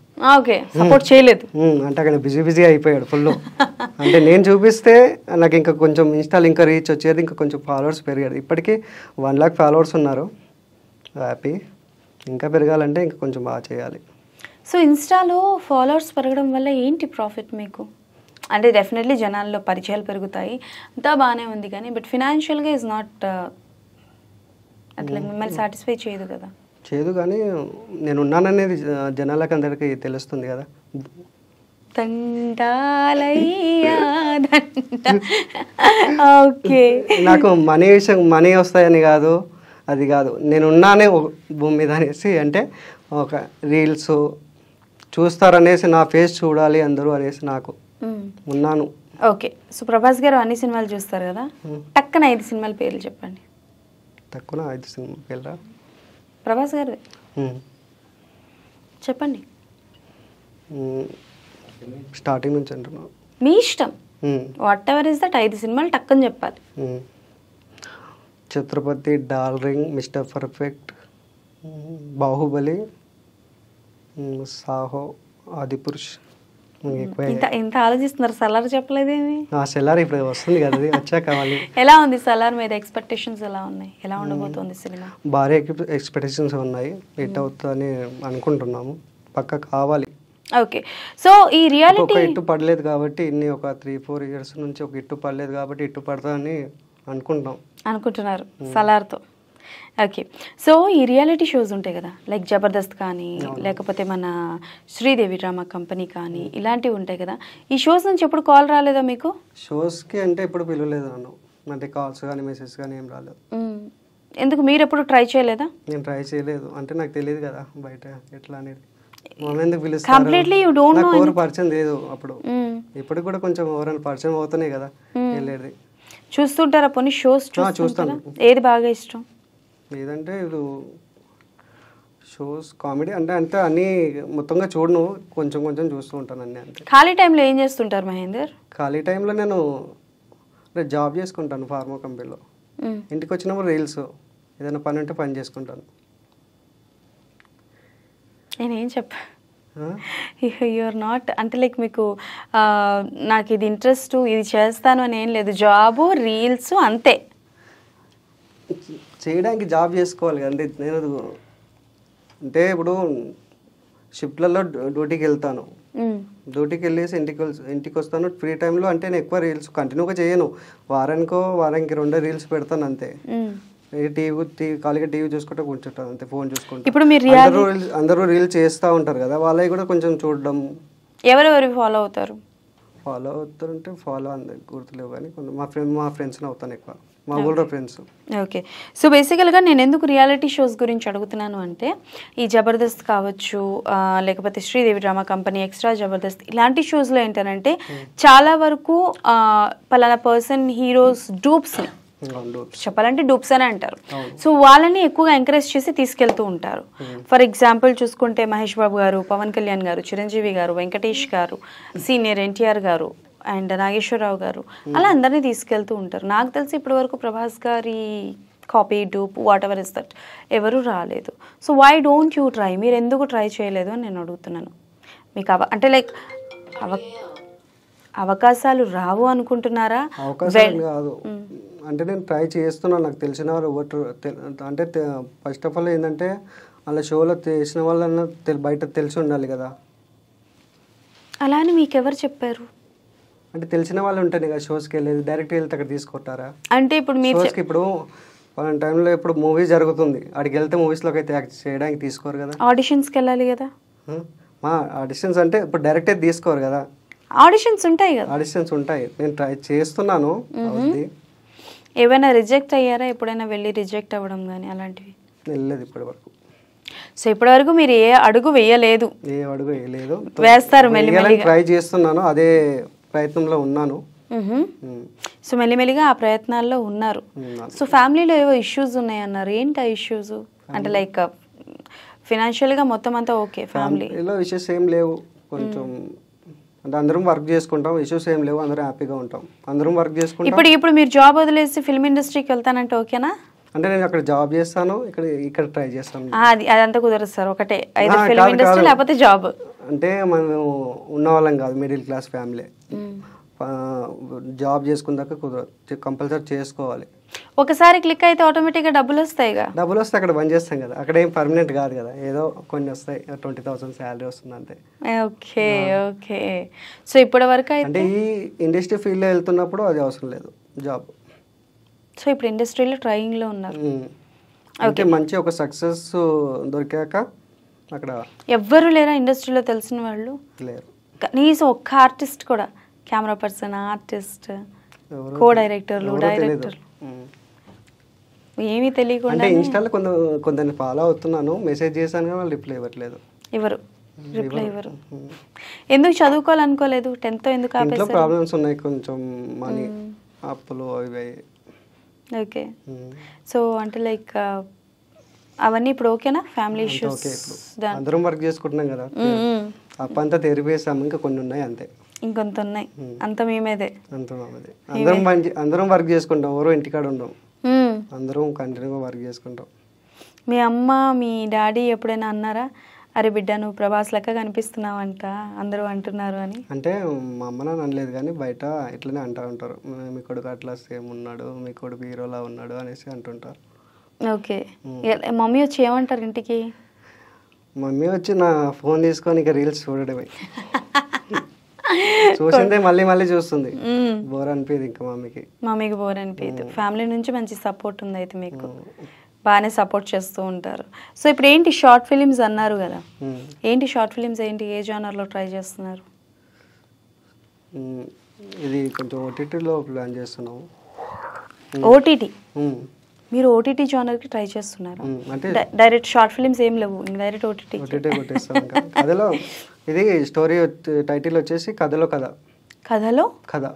సపోర్ట్ చేయలేదు. అంటే అక్కడ బిజీ అయిపోయాడు ఫుల్. అంటే నేను చూపిస్తే నాకు ఇంకా కొంచెం ఇన్స్టాల్ ఇంకా రీచ్ వచ్చేది, ఇంకా కొంచెం ఫాలోవర్స్ పెరిగాడు. ఇప్పటికీ 1 lakh ఫాలోవర్స్ ఉన్నారు, హ్యాపీ. ఇంకా పెరగాలంటే ఇంకా కొంచెం బాగా చేయాలి. సో ఇన్స్టాలో ఫాలోవర్స్ పెరగడం వల్ల ఏంటి ప్రాఫిట్ మీకు? అంటే డెఫినెట్లీ జనాల్లో పరిచయాలు పెరుగుతాయి, అంతా బాగానే ఉంది, కానీ బట్ ఫినాన్షియల్గా ఈజ్ నాట్ అట్లా మిమ్మల్ని సాటిస్ఫై చేయదు కదా. చేయదు, కానీ నేను ఉన్నాననేది జనాలకు అందరికీ తెలుస్తుంది కదా. ఓకే, నాకు మనీ వస్తాయని కాదు, అది కాదు, నేను ఉన్నానే భూమి మీద అనేసి, అంటే ఒక రీల్స్ చూస్తారనేసి, నా ఫేస్ చూడాలి అందరూ అనేసి నాకు ఉన్నాను. ఓకే, సో ప్రభాస్ గారు అన్ని సినిమాలు చూస్తారు కదా, టక్కన 5 సినిమాల పేర్లు చెప్పండి. తక్కువ 5 సినిమా పేర్లా? ప్రభాస్ గారు చెప్పండి, స్టార్టింగ్ నుంచి అంటున్నా, మీ ఇష్టం, వాట్ ఎవర్ ఇస్ దట్. 5 సినిమాలు టక్కని చెప్పాలి. Chatrapathi, darling, mister perfect, Baahubali, Saaho, Adipurush. ఇంత ఆలోచిస్తున్నారు, సలార్ చెప్పలేదేమి? సలార్ ఇప్పుడు వస్తుంది కదా, వచ్చాక. ఎలా ఉంది సలార్ మీద? ఎక్స్పెక్టేషన్స్ ఎలా ఉన్నాయి? ఎలా ఉండబోతోంది సినిమా? భారీ ఎక్స్పెక్టేషన్స్ ఉన్నాయి, హిట్ అవుతుందని అనుకుంటున్నాము, పక్క కావాలి. ఓకే, సో ఈ రియాలిటీ ఒక హిట్ పడలేదు కాబట్టి, ఇన్ని ఒక 3-4 years నుంచి ఒక హిట్ పడలేదు కాబట్టి హిట్ పడతామని అనుకుంటున్నారు సలార్తో. ఓకే, సో ఈ రియాలిటీ షోస్ ఉంటాయి కదా, లైక్ జబర్దస్త్ కానీ, లేకపోతే మన శ్రీదేవి డ్రామా కంపెనీ కానీ, ఇలాంటివి ఉంటాయి కదా, ఈ షోస్ నుంచి ఎప్పుడు కాల్ రాలేదా మీకు? షోస్కి అంటే ఎప్పుడు పిలవలేదు నన్ను, అంటే కాల్స్ కానీ మెసేజ్ కానీ ఏం రాలేదు. ఎందుకు, మీరు ఎప్పుడు ట్రై చేయలేదా? నేను ట్రై చేయలేదు, అంటే నాకు తెలియదు కదా బయట ఎట్లా అనేది. ఎందుకు పిలుస్తారు, కంప్లీట్లీ యు డోంట్ నో, ఎవరు పరిచయం లేదు అప్పుడు. ఇప్పుడు కూడా కొంచెం ఎవరైనా పరిచయం అవుతున్నాయి కదా వెళ్ళేది. చూస్తుంటారా పోనీ షోస్? చూస్తాను. ఏది బాగా ఇష్టం? లేదంటే ఇప్పుడు షోస్ కామెడీ అంటే అన్నీ మొత్తంగా చూడను, కొంచెం చూస్తూ ఉంటాను అన్నీ. అంతే. ఖాళీ టైంలో ఏం చేస్తుంటారు మహేందర్? ఖాళీ టైంలో నేను జాబ్ చేసుకుంటాను ఫార్మా కంపెనీలో. ఇంటికి వచ్చినప్పుడు రీల్స్, ఏదైనా పని ఉంటే పని చేసుకుంటాను. నేనేం చెప్పా, యూఆర్ నాట్ అంటే లైక్ మీకు నాకు ఇది ఇంట్రెస్ట్, ఇది చేస్తాను అని ఏం లేదు, జాబు రీల్స్ అంతే. చేయడానికి జాబ్ చేసుకోవాలి కదండి. నేను అంటే ఇప్పుడు షిఫ్ట్లలో డ్యూటీకి వెళ్తాను, డ్యూటీకి వెళ్ళేసి ఇంటికి వస్తాను. ఫ్రీ టైంలో అంటే నేను ఎక్కువ రీల్స్ కంటిన్యూగా చేయను, వారానికి 2 రీల్స్ పెడతాను అంతే. ఖాళీగా టీవీ చూసుకుంటూ కూర్చుంటాను అంతే, ఫోన్ చూసుకుంటా. ఇప్పుడు మీరు అందరూ రీల్స్ చేస్తూ ఉంటారు కదా, వాళ్ళవి కూడా కొంచెం చూడడం. ఎవరెవరు ఫాలో అవుతారు? ఫాలో అవుతారంటే ఫాలో అందరికి గుర్తులేవు కానీ మా ఫ్రెండ్స్ని అవుతాను ఎక్కువ, మా ఊళ్ళో ఫ్రెండ్స్. ఓకే. సో బేసికల్గా నేను ఎందుకు రియాలిటీ షోస్ గురించి అడుగుతున్నాను అంటే, ఈ జబర్దస్త్ కావచ్చు, లేకపోతే Sridevi drama company, extra Jabardasth, ఇలాంటి షోస్లో ఏంటంటే చాలా వరకు పలానా పర్సన్ హీరోస్ డూప్స్ని చెప్పాలంటే డూప్స్ అని అంటారు. సో వాళ్ళని ఎక్కువగా ఎంకరేజ్ చేసి తీసుకెళ్తూ ఉంటారు. ఫర్ ఎగ్జాంపుల్ చూసుకుంటే మహేష్ బాబు గారు, పవన్ కళ్యాణ్ గారు, చిరంజీవి గారు, వెంకటేష్ గారు, సీనియర్ ఎన్టీఆర్ గారు అండ్ నాగేశ్వరరావు గారు, అలా అందరినీ తీసుకెళ్తూ ఉంటారు. నాకు తెలిసి ఇప్పటి వరకు ప్రభాస్ గారి copy dupe whatever is that ఎవరు రాలేదు. So why don't you try? మీరు ఎందుకు ట్రై చేయలేదు అని నేను అడుగుతున్నాను. మీకు అంటే లైక్ అవకాశాలు రావు అనుకుంటున్నారా? అవకాశాలు కాదు అంటే నేను ట్రై చేస్తున్నాను. నాకు తెలిసిన వారు అంటే ఫస్ట్ ఆఫ్ ఆల్ ఏంటంటే అలా షోలో చేసిన వాళ్ళన్నా బయట తెలిసి ఉండాలి కదా. అలా అని మీకు ఎవరు చెప్పారు? అంటే తెలిసిన వాళ్ళు ఉంటాయి కదా షోస్కి వెళ్ళేది, డైరెక్ట్ వెళ్తే అక్కడ తీసుకుంటారా? అంటే ఇప్పుడు మీరు షోస్కి ఇప్పుడు పలానా టైంలో ఇప్పుడు మూవీ జరుగుతుంది, అక్కడికి వెళ్తే మూవీస్లోకి అయితే యాక్ట్ చేయడానికి తీసుకోరు కదా. ఆడిషన్స్కి వెళ్ళాలి కదా. మా ఆడిషన్స్ అంటే ఇప్పుడు డైరెక్ట్ అయితే తీసుకోరు కదా. ఆడిషన్స్ ఉంటాయి కదా. ఆడిషన్స్ ఉంటాయి, నేను ట్రై చేస్తున్నాను. ఏమైనా రిజెక్ట్ అయ్యారా ఎప్పుడైనా? వెళ్ళి రిజెక్ట్ అవ్వడం కానీ అలాంటివి వెళ్ళలేదు ఇప్పటి వరకు. సో ఇప్పటి వరకు మీరు ఏ అడుగు వేయలేదు? ఏ అడుగు వేయలేదు. వేస్తారు మెల్లిమెల్లిగా. ట్రై చేస్తున్నాను, అదే ప్రయత్నంలో ఉన్నాను. సో మెల్లిమెల్లిగా ఆ ప్రయత్నాల్లో ఉన్నారు. సో ఫ్యామిలీలో ఏవో ఇష్యూస్ ఉన్నాయన్నారు, ఏంటి ఆ ఇష్యూస్? అంటే లైక్ ఫినాన్షియల్గా మొత్తం అంతా ఓకే? ఫ్యామిలీలో ఇష్యూస్ ఏం లేవు, కొంచెం అంటే అందరం వర్క్ చేసుకుంటాం, ఇష్యూస్ ఏం లేవు, అందరం హ్యాపీగా ఉంటాం, అందరం వర్క్ చేసుకుంటాం. ఇప్పుడు మీరు జాబ్ వదిలేసి ఫిల్మ్ ఇండస్ట్రీకి వెళ్తానంటే ఓకేనా? అంటే నేను అక్కడ జాబ్ చేస్తాను, ఇక్కడ ట్రై చేస్తాను. అదంతా కుదరదు సార్. ఒకటే అయితే ఫిల్మ్ ఇండస్ట్రీ లేకపోతే జాబ్. అంటే మనం ఉన్న వాళ్ళం కాదు, మిడిల్ క్లాస్ ఫ్యామిలీ. జాబ్ చేసుకున్నాక కుదరదు, కంపల్సరీ చేసుకోవాలి. ఒకసారి క్లిక్ అయితే ఆటోమేటిక్గా డబ్బులు వస్తాయిగా. డబ్బులు వస్తే అక్కడ బంద్ చేస్తాం కదా, అక్కడ ఏం పర్మనెంట్ కాదు కదా, ఏదో కొన్ని వస్తాయి, 20,000 శాలరీ వస్తుంది అంతే. Okay okay. సో ఇప్పటి వరకు అంటే ఈ ఇండస్ట్రీ ఫీల్డ్లో వెళ్తున్నప్పుడు అది అవసరం లేదు జాబ్. సో ఇప్పుడు ఇండస్ట్రీలో ట్రైనింగ్లో ఉన్నారు. అంటే మంచి ఒక సక్సెస్ దొరికాక అక్కడ ఎవ్వరు లేరా ఇండస్ట్రీలో తెలిసిన వాళ్ళు? లేరు. కనీసం ఒక్క ఆర్టిస్ట్ కూడా, కెమెరా పర్సన్, ఆర్టిస్ట్, కో డైరెక్టర్లు, డైరెక్టర్లు ఏమీ తెలియకుండా. అంటే ఇన్స్టాలో కొందరిని ఫాలో అవుతున్నాను, మెసేజ్ చేశాను కానీ వాళ్ళు రిప్లై ఇవ్వట్లేదు. రిప్లై ఇవ్వరు. ఎందుకు చదువుకోవాలనుకోలేదు? 10th ఎందుకు ఆపేశారు? ఇంట్లో ప్రాబ్లమ్స్ ఉన్నాయి, కొంచెం మనీ అప్పులు అవి. ఓకే. సో అంటే లైక్ అవన్నీ ఇప్పుడు ఓకేనా? ఫ్యామిలీ ఇష్యూస్ అందరం వర్క్ చేసుకుంటున్నాం కదా, అప్పంతా తెరిపేసాము, ఇంకా కొన్ని ఉన్నాయి అంతే, ఇంకొంత ఉన్నాయి, అంత మేమేదే. అందరం వర్క్ చేసుకుంటాం, ఎవరో ఇంటికాడ ఉండం, అందరం కంటిన్యూగా వర్క్ చేసుకుంటాం. మీ అమ్మ మీ డాడీ ఎప్పుడైనా అన్నారా, అరే బిడ్డ నువ్వు ప్రభాస్ లెక్క కనిపిస్తున్నావంట అందరూ అంటున్నారు అని? అంటే మా అమ్మ నాన్న అనలేదు కానీ బయట ఇట్లనే అంటూ ఉంటారు, మీ కొడుకు అట్లా సేమ్ ఉన్నాడు, మీ కొడుకు హీరోలా ఉన్నాడు అనేసి అంటుంటారు. ఓకే. మమ్మీ వచ్చి ఏమంటారు ఇంటికి? మమ్మీ వచ్చి నా ఫోన్ తీసుకొని ఇక రీల్స్ చూడడమే, చూసిందే మళ్ళీ మళ్ళీ చూస్తుంది, బోర్ అనిపించదు ఇంకా మమ్మీకి బోర్ అనిపించదు. ఫ్యామిలీ నుంచి మంచి సపోర్ట్ ఉంది అయితే మీకు, బాగానే సపోర్ట్ చేస్తూ ఉంటారు. సో ఇప్పుడు ఏంటి షార్ట్ ఫిలిమ్స్ అన్నారు కదా, ఏంటి షార్ట్ ఫిలిమ్స్ ఏంటి, ఏ జానర్లో ట్రై చేస్తున్నారు? ఇది కొంచెం ఓటీటీలో ప్లాన్ చేస్తున్నాము. ఓటీటీ? మీరు ఓటీటీ జానర్కి ట్రై చేస్తున్నారు? డైరెక్ట్ షార్ట్ ఫిలిమ్స్ ఏం లేవు, డైరెక్ట్ ఓటీటీ కొట్టేస్తాం. కథలో ఇది స్టోరీ టైటిల్ వచ్చేసి కథలో కథ. కథలో కథ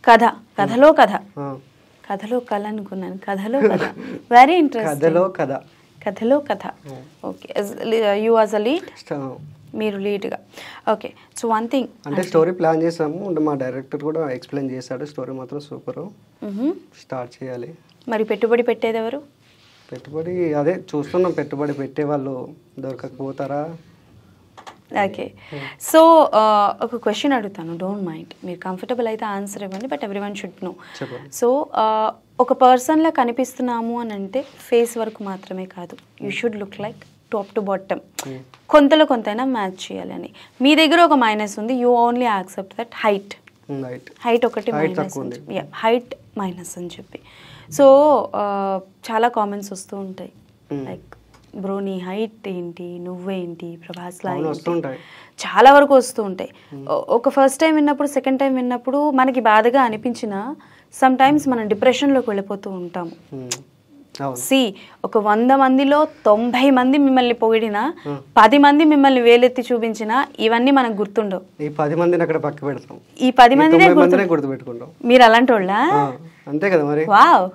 కథ కథలో కథ కథలో కథ అనుకున్నాను. కథలో కథ, వెరీ ఇంట్రెస్టింగ్. కథలో కథ, కథలో కథ. Okay. You was a lead? మీరు లీడ్గా. ఓకే. సో వన్ థింగ్ అంటే స్టోరీ ప్లాన్ చేసాము, మా డైరెక్టర్ కూడా ఎక్స్ప్లెయిన్ చేశాడు, స్టోరీ మాత్రం సూపర్, స్టార్ట్ చేయాలి. మరి పెట్టుబడి పెట్టేది ఎవరు? పెట్టుబడి అదే చూస్తున్నాం, పెట్టుబడి పెట్టే వాళ్ళు దొరకకపోతారా ఓకే. సో ఒక క్వశ్చన్ అడుగుతాను, డోంట్ మైండ్, మీరు కంఫర్టబుల్ అయితే ఆన్సర్ ఇవ్వండి, but every one should know. So ఒక పర్సన్లో కనిపిస్తున్నాము అని అంటే ఫేస్ వరకు మాత్రమే కాదు, you should look like top to bottom, కొంతలో కొంతైనా మ్యాచ్ చేయాలని. మీ దగ్గర ఒక మైనస్ ఉంది, you only accept that height ఒకటి మైనస్, హైట్ మైనస్ అని చెప్పి. సో చాలా కామెంట్స్ వస్తూ ఉంటాయి, లైక్ బ్రో నీ హైట్ ఏంటి, నువ్వేంటి, ప్రభాస్ లా చాలా వరకు వస్తూ ఉంటాయి. ఒక ఫస్ట్ టైం విన్నప్పుడు, సెకండ్ టైం విన్నప్పుడు మనకి బాధగా అనిపించినా సమ్ టైమ్స్ మనం డిప్రెషన్లోకి వెళ్ళిపోతూ ఉంటాము. ఒక 100 మందిలో 90 మంది మిమ్మల్ని పొగిడినా, 10 మంది మిమ్మల్ని వేలెత్తి చూపించినా ఇవన్నీ మనకు గుర్తుండవు. ఈ 10 మందిని అక్కడ పక్క పెడతాం, ఈ 10 మందినే గుర్తుపెట్టుకుంటాం. మీరు అలాంటి వాళ్ళ? అంతే కదా మరి. Wow,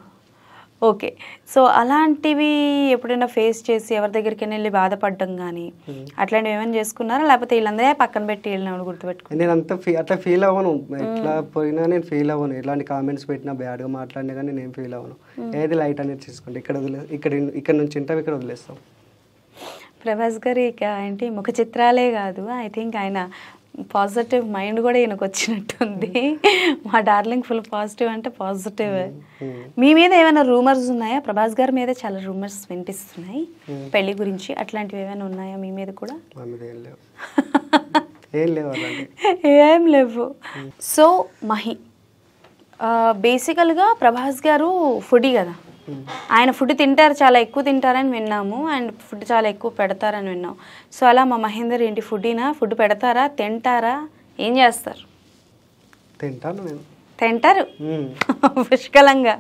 okay. సో అలాంటివి ఎప్పుడైనా ఫేస్ చేసి ఎవరి దగ్గరికి వెళ్ళి బాధపడడం కానీ అట్లాంటివి ఏమైనా చేసుకున్నారా, లేకపోతే వీళ్ళందరే పక్కన పెట్టి వెళ్ళినప్పుడు గుర్తుపెట్టుకుని? నేను అట్లా ఫీల్ అవ్వను, ఎట్లా పోయినా నేను ఫీల్ అవ్వను. ఇలాంటి కామెంట్స్ పెట్టినా, బ్యాడ్గా మాట్లాడినా కానీ నేను ఫీల్ అవ్వను. ఏది లైట్ అనేది తీసుకుంటే ఇక్కడ నుంచి ఉంటాం, ఇక్కడ వదిలేస్తాం. ప్రభాస్ గారు ఇక ఏంటి ముఖ చిత్రాలే కాదు, ఐ థింక్ ఆయన పాజిటివ్ మైండ్ కూడా ఈయనకు వచ్చినట్టుంది. మా డార్లింగ్ ఫుల్ పాజిటివ్ అంటే పాజిటివ్. మీ మీద ఏమైనా రూమర్స్ ఉన్నాయా? ప్రభాస్ గారి మీద చాలా రూమర్స్ వినిపిస్తున్నాయి పెళ్లి గురించి, అట్లాంటివి ఏమైనా ఉన్నాయా మీ మీద కూడా? ఏం లేవు. సో మహి, బేసికల్గా ప్రభాస్ గారు ఫుడీ కదా, ఆయన ఫుడ్ తింటారు, చాలా ఎక్కువ తింటారని విన్నాము, అండ్ ఫుడ్ చాలా ఎక్కువ పెడతారని విన్నాం. సో అలా మా మహేందర్ ఏంటి ఫుడీనా? ఫుడ్ పెడతారా, తింటారా, ఏం చేస్తారు? తింటారు పుష్కలంగా.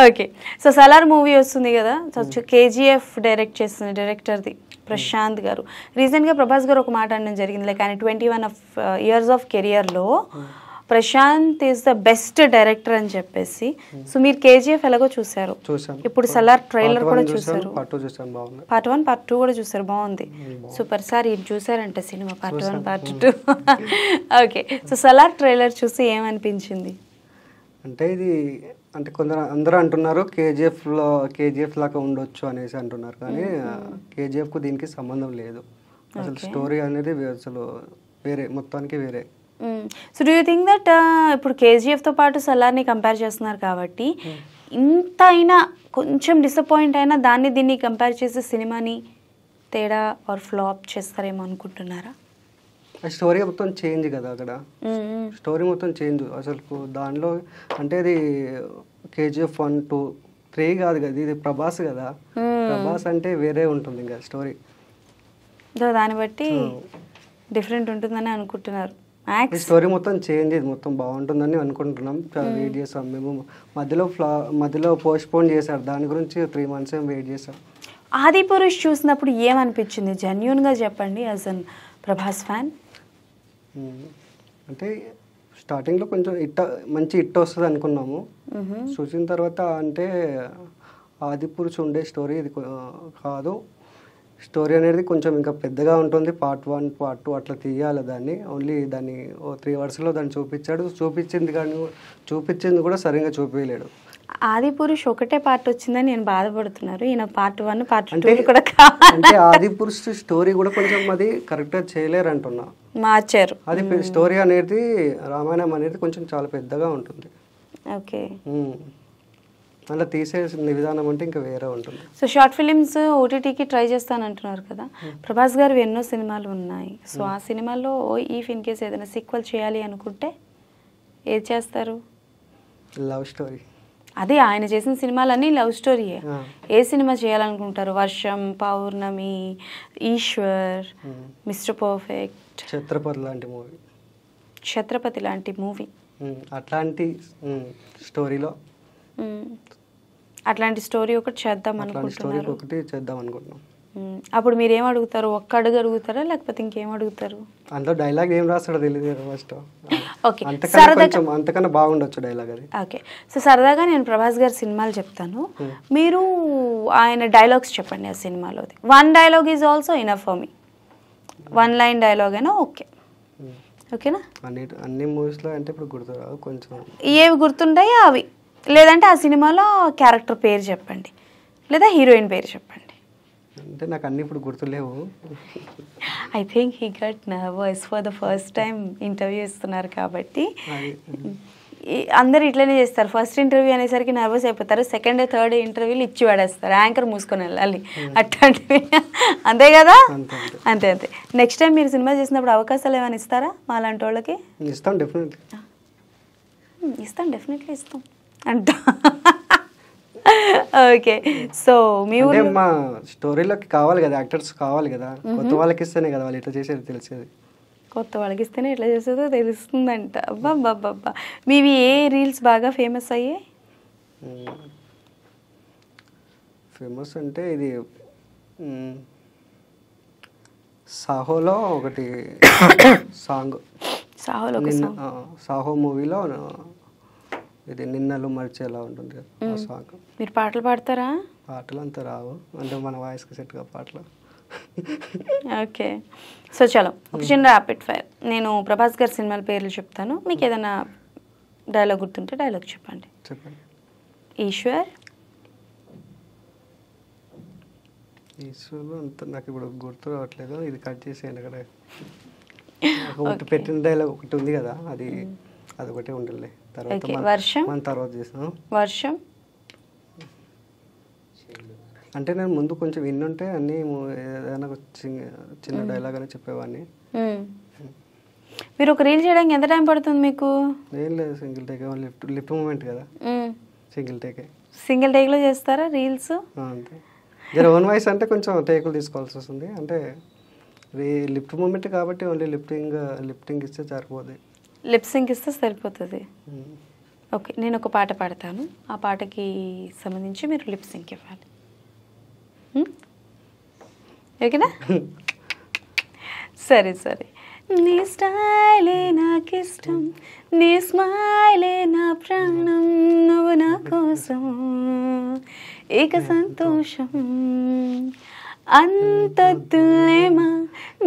ఓకే. సో సలార్ మూవీ వస్తుంది కదా, సో కేజీఎఫ్ డైరెక్ట్ చేస్తుంది డైరెక్టర్ది ప్రశాంత్ గారు. రీసెంట్గా ప్రభాస్ గారు ఒక మాట అనడం జరిగింది, లైక్ ఆయన 21 years ఆఫ్ కెరియర్లో Prashanth is the best director అని చెప్పేసి. సో మీరు కేజీఎఫ్ ఎలాగో చూసారు, ఇప్పుడు సలార్ ట్రైలర్ కూడా చూసారు, పార్ట్ 1 పార్ట్ 2 కూడా చూసారు, బాగుంది, సూపర్. సార్ ఇది చూసారంట cinema part 1 part 2. Okay. So Salaar trailer చూసి ఏమనిపించింది? అంటే ఇది అంటే అందరూ అంటున్నారు కేజీఎఫ్ లాగా ఉండొచ్చు అనేసి అంటున్నారు, కానీ కేజీఎఫ్కు దీనికి సంబంధం లేదు. అసలు స్టోరీ అనేది అసలు వేరే, మొత్తానికి వేరే. So do you think that ఇప్పుడు కేజీఎఫ్తో పాటు సలార్ని కంపేర్ చేస్తున్నారు కాబట్టి ఇంత అయినా కొంచెం డిసప్పాయింట్ అయినా దీన్ని కంపేర్ చేసి సినిమాని తేడా ఆర్ ఫ్లాప్ చేస్తారేమో అనుకుంటున్నారా? స్టోరీ మొత్తం చేంజ్ కదా, అక్కడ స్టోరీ మొత్తం చేంజ్ అసలు దానిలో. అంటే ఇది కేజీఎఫ్ 1, 2, 3 కాదు కదా, ఇది ప్రభాస్ కదా, ప్రభాస్ అంటే వేరే ఉంటుంది ఇంకా స్టోరీ, దాన్ని బట్టి డిఫరెంట్ ఉంటుందని అనుకుంటున్నారు. స్టోరీ మొత్తం చేంజ్, ఇది మొత్తం బాగుంటుందని అనుకుంటున్నాం, వెయిట్ చేస్తాం మేము. మధ్యలో పోస్ట్ పోన్ చేశారు, దాని గురించి 3 months వెయిట్ చేస్తాం. ఆదిపురుష్ చూసినప్పుడు ఏమనిపించింది, జెన్యూన్గా చెప్పండి యాజ్ అన్ ప్రభాస్ ఫ్యాన్? అంటే స్టార్టింగ్లో కొంచెం మంచి హిట్ వస్తుంది అనుకున్నాము, చూసిన తర్వాత అంటే ఆదిపురుష్ ఉండే స్టోరీ ఇది కాదు. స్టోరీ అనేది కొంచెం ఇంకా పెద్దగా ఉంటుంది, పార్ట్ 1 పార్ట్ 2 అట్లా తీయాలి దాన్ని. ఓన్లీ దాన్ని 3 hours దాన్ని చూపించింది కూడా సరిగ్గా చూపించలేడు. ఆదిపురుష్ ఒకటే పార్ట్ వచ్చిందని నేను బాధపడుతున్నారు, ఈయన పార్ట్ 1 పార్ట్ 2 కూడా అంటే ఆదిపురుష్ స్టోరీ కూడా కొంచెం అది కరెక్ట్గా చేయలేరు అంటున్నా, మార్చారు. అది స్టోరీ అనేది రామాయణం అనేది కొంచెం చాలా పెద్దగా ఉంటుంది. ఓకే. అలా తీసేసిన విధానం అంటే ఇంకా వేరే ఉంటుంది. సో షార్ట్ ఫిలిమ్స్ ఓటీటీకి ట్రై చేస్తానంటున్నారు కదా, ప్రభాస్ గారు ఎన్నో సినిమాలు ఉన్నాయి. సో ఆ సినిమాలో ఇన్ కేస్ ఏదైనా సీక్వెల్ చేయాలి అనుకుంటే ఏది చేస్తారు? Love story. అదే ఆయన చేసిన సినిమాలన్నీ లవ్ స్టోరీయే. ఏ సినిమా చేయాలనుకుంటారు? వర్షం, పౌర్ణమి, ఈశ్వర్, మిస్టర్ పర్ఫెక్ట్, ఛత్రపతి లాంటి మూవీ, అట్లాంటి స్టోరీలో అట్లాంటి స్టోరీ ఒకటి చేద్దాం అనుకుంటున్నారు. అప్పుడు మీరు ఏం అడుగుతారు? ఒక్క అడుగు అడుగుతారా లేకపోతే ఇంకేం అడుగుతారు? అందులో డైలాగ్ ఏం రాస్తాడో తెలియదు ఫస్ట్. ఓకే, అంతకన్నా బాగుండొచ్చు డైలాగ్ అది. ఓకే. సో సరదాగా నేను ప్రభాస్ గారి సినిమాలు చెప్తాను, మీరు ఆయన డైలాగ్స్ చెప్పండి ఆ సినిమాలోది. 1 dialogue is also enough for me. 1 line dialogue అయినా ఓకే, ఓకేనా? అన్ని మూవీస్లో అంటే ఇప్పుడు గుర్తురావు, కొంచెం ఏవి గుర్తుంటాయో అవి, లేదంటే ఆ సినిమాలో క్యారెక్టర్ పేరు చెప్పండి లేదా హీరోయిన్ పేరు చెప్పండి. అంటే నాకు అన్ని ఇప్పుడు గుర్తులేవు. I think he gut nervous for the first time interview ఇస్తున్నారు కాబట్టి. అందరు ఇట్లనే చేస్తారు, ఫస్ట్ ఇంటర్వ్యూ అనేసరికి నర్వస్ అయిపోతారు, సెకండ్ థర్డ్ ఇంటర్వ్యూలు ఇచ్చి పడేస్తారు, యాంకర్ మూసుకొని వెళ్ళాలి అట్లాంటివి. అంతే కదా? అంతే అంతే. నెక్స్ట్ టైం మీరు సినిమా చేసినప్పుడు అవకాశాలు ఏమైనా ఇస్తారా మా లాంటి వాళ్ళకి? ఇస్తాం డెఫినెట్లీ. డెఫినెట్లీ ఇస్తాం అంట. ఓకే. సో మీ మా స్టోరీలోకి కావాలి కదా, యాక్టర్స్ కావాలి కదా, కొత్త వాళ్ళకి ఇస్తేనే కదా వాళ్ళు ఇట్లా చేసేది తెలిసేది. కొత్త వాళ్ళకి ఇస్తేనే ఎట్లా చేసేదో తెలుస్తుందంట. అబ్బా మీవి ఏ రీల్స్ బాగా ఫేమస్ అయ్యాయి? ఫేమస్ అంటే ఇది సాహోలో ఒకటి సాంగ్, సాహో మూవీలో ఇది నిన్నలు మర్చేలా ఉంటుంది కదా ఆ సాంగ్. మీరు పాటలు పాడతారా? పాటలు అంతా రావు, అంటే మన వాయిస్కి సెట్గా పాటలు. ఓకే. సో చలో ఒక చిన్న ర్యాపిడ్ ఫైర్. నేను ప్రభాస్ గారి సినిమాల పేర్లు చెప్తాను, మీకు ఏదైనా డైలాగ్ గుర్తుంటే డైలాగ్ చెప్పండి. చెప్పండి. ఈశ్వర్. ఈశ్వర్లో అంత నాకు ఇప్పుడు గుర్తు రావట్లేదు, ఇది కట్ చేసేయండి. అక్కడ ఒకటి పెట్టిన డైలాగ్ ఒకటి ఉంది కదా, అది అదొకటే ఉండలే. తర్వాత వర్షం. మన తర్వాత చేసాం. వర్షం అంటే నేను ముందు కొంచెం విన్నుంటే అన్నీ ఏదైనా చిన్న డైలాగ్ అని చెప్పేవాడిని. మీరు ఒక రీల్ చేయడానికి ఎంత టైం పడుతుంది మీకు? ఏం లేదు, సింగిల్ టేక్, లిఫ్ట్ మూమెంట్ కదా, సింగిల్ టేకే. సింగిల్ టేక్లో చేస్తారా రీల్స్? అంతే. జర ఓన్ వాయిస్ అంటే కొంచెం టేకులు తీసుకోవాల్సి వస్తుంది, అంటే లిఫ్ట్ మూమెంట్ కాబట్టి ఓన్లీ లిఫ్టింగ్ ఇస్తే సరిపోతుంది. లిప్సింగ్ ఇస్తే సరిపోతుంది. ఓకే, నేను ఒక పాట పాడతాను, ఆ పాటకి సంబంధించి మీరు లిప్సింగ్ ఇవ్వాలి. ఓకేనా? సరే సరే. నీ స్టైలే నాకిష్టం, నీ స్మైలే నా ప్రాణం, నువ్వు నా కోసం ఇక సంతోషం అంతొద్దులేమా,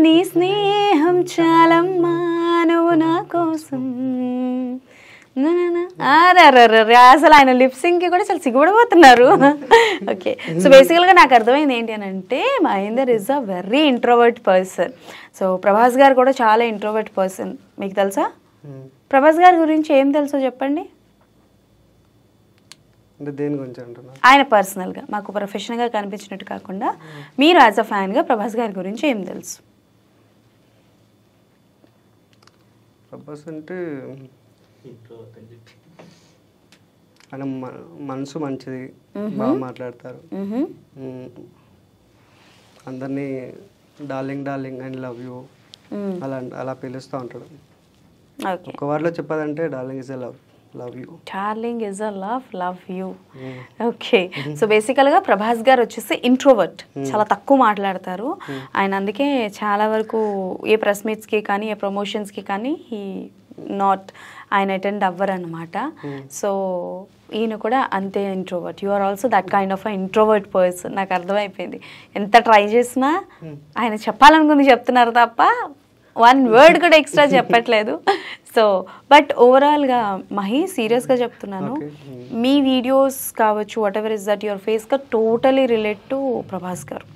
నీ స్నేహం చాలమ్మా, నువ్వు నా కోసం. అసలు ఆయన లిప్సింగ్కి కూడా చాలా సిగ్గుపడిపోతున్నారు. ఓకే. సో బేసికల్గా నాకు అర్థమైంది ఏంటి అని అంటే, Mahender is a very introvert person. So Prabhas గారు కూడా చాలా ఇంట్రోవర్ట్ పర్సన్, మీకు తెలుసా? ప్రభాస్ గారి గురించి ఏం తెలుసో చెప్పండి. ఆయన పర్సనల్గా, మాకు ప్రొఫెషనల్గా కనిపించినట్టు కాకుండా మీరు యాజ్ అ ఫ్యాన్గా ప్రభాస్ గారి గురించి ఏం తెలుసు? ప్రభాస్ అంటే ఆయన మనసు మంచిది, బాగా మాట్లాడతారు, అందరినీ darling darling and love you అలా పిలుస్తూ ఉంటాడు. ఒక వారిలో చెప్పాలంటే darling is a love you. Darling is a love you. Okay. So బేసికల్గా ప్రభాస్ గారు వచ్చేసి ఇంట్రోవర్ట్, చాలా తక్కువ మాట్లాడతారు ఆయన, అందుకే చాలా వరకు ఏ ప్రెస్ మీట్స్కి కానీ ఏ ప్రమోషన్స్కి కానీ ఆయన అటెండ్ అవ్వరు అనమాట. సో ఈయన కూడా అంతే introvert. You are also that kind of introvert person. నాకు అర్థమైపోయింది. ఎంత ట్రై చేసినా ఆయన చెప్పాలనుకుంది చెప్తున్నారు తప్ప వన్ వర్డ్ కూడా ఎక్స్ట్రా చెప్పట్లేదు. సో బట్ ఓవరాల్గా మహి, సీరియస్గా చెప్తున్నాను, మీ వీడియోస్ కావచ్చు, whatever is that your ఫేస్గా totally relate to Prabhas garu.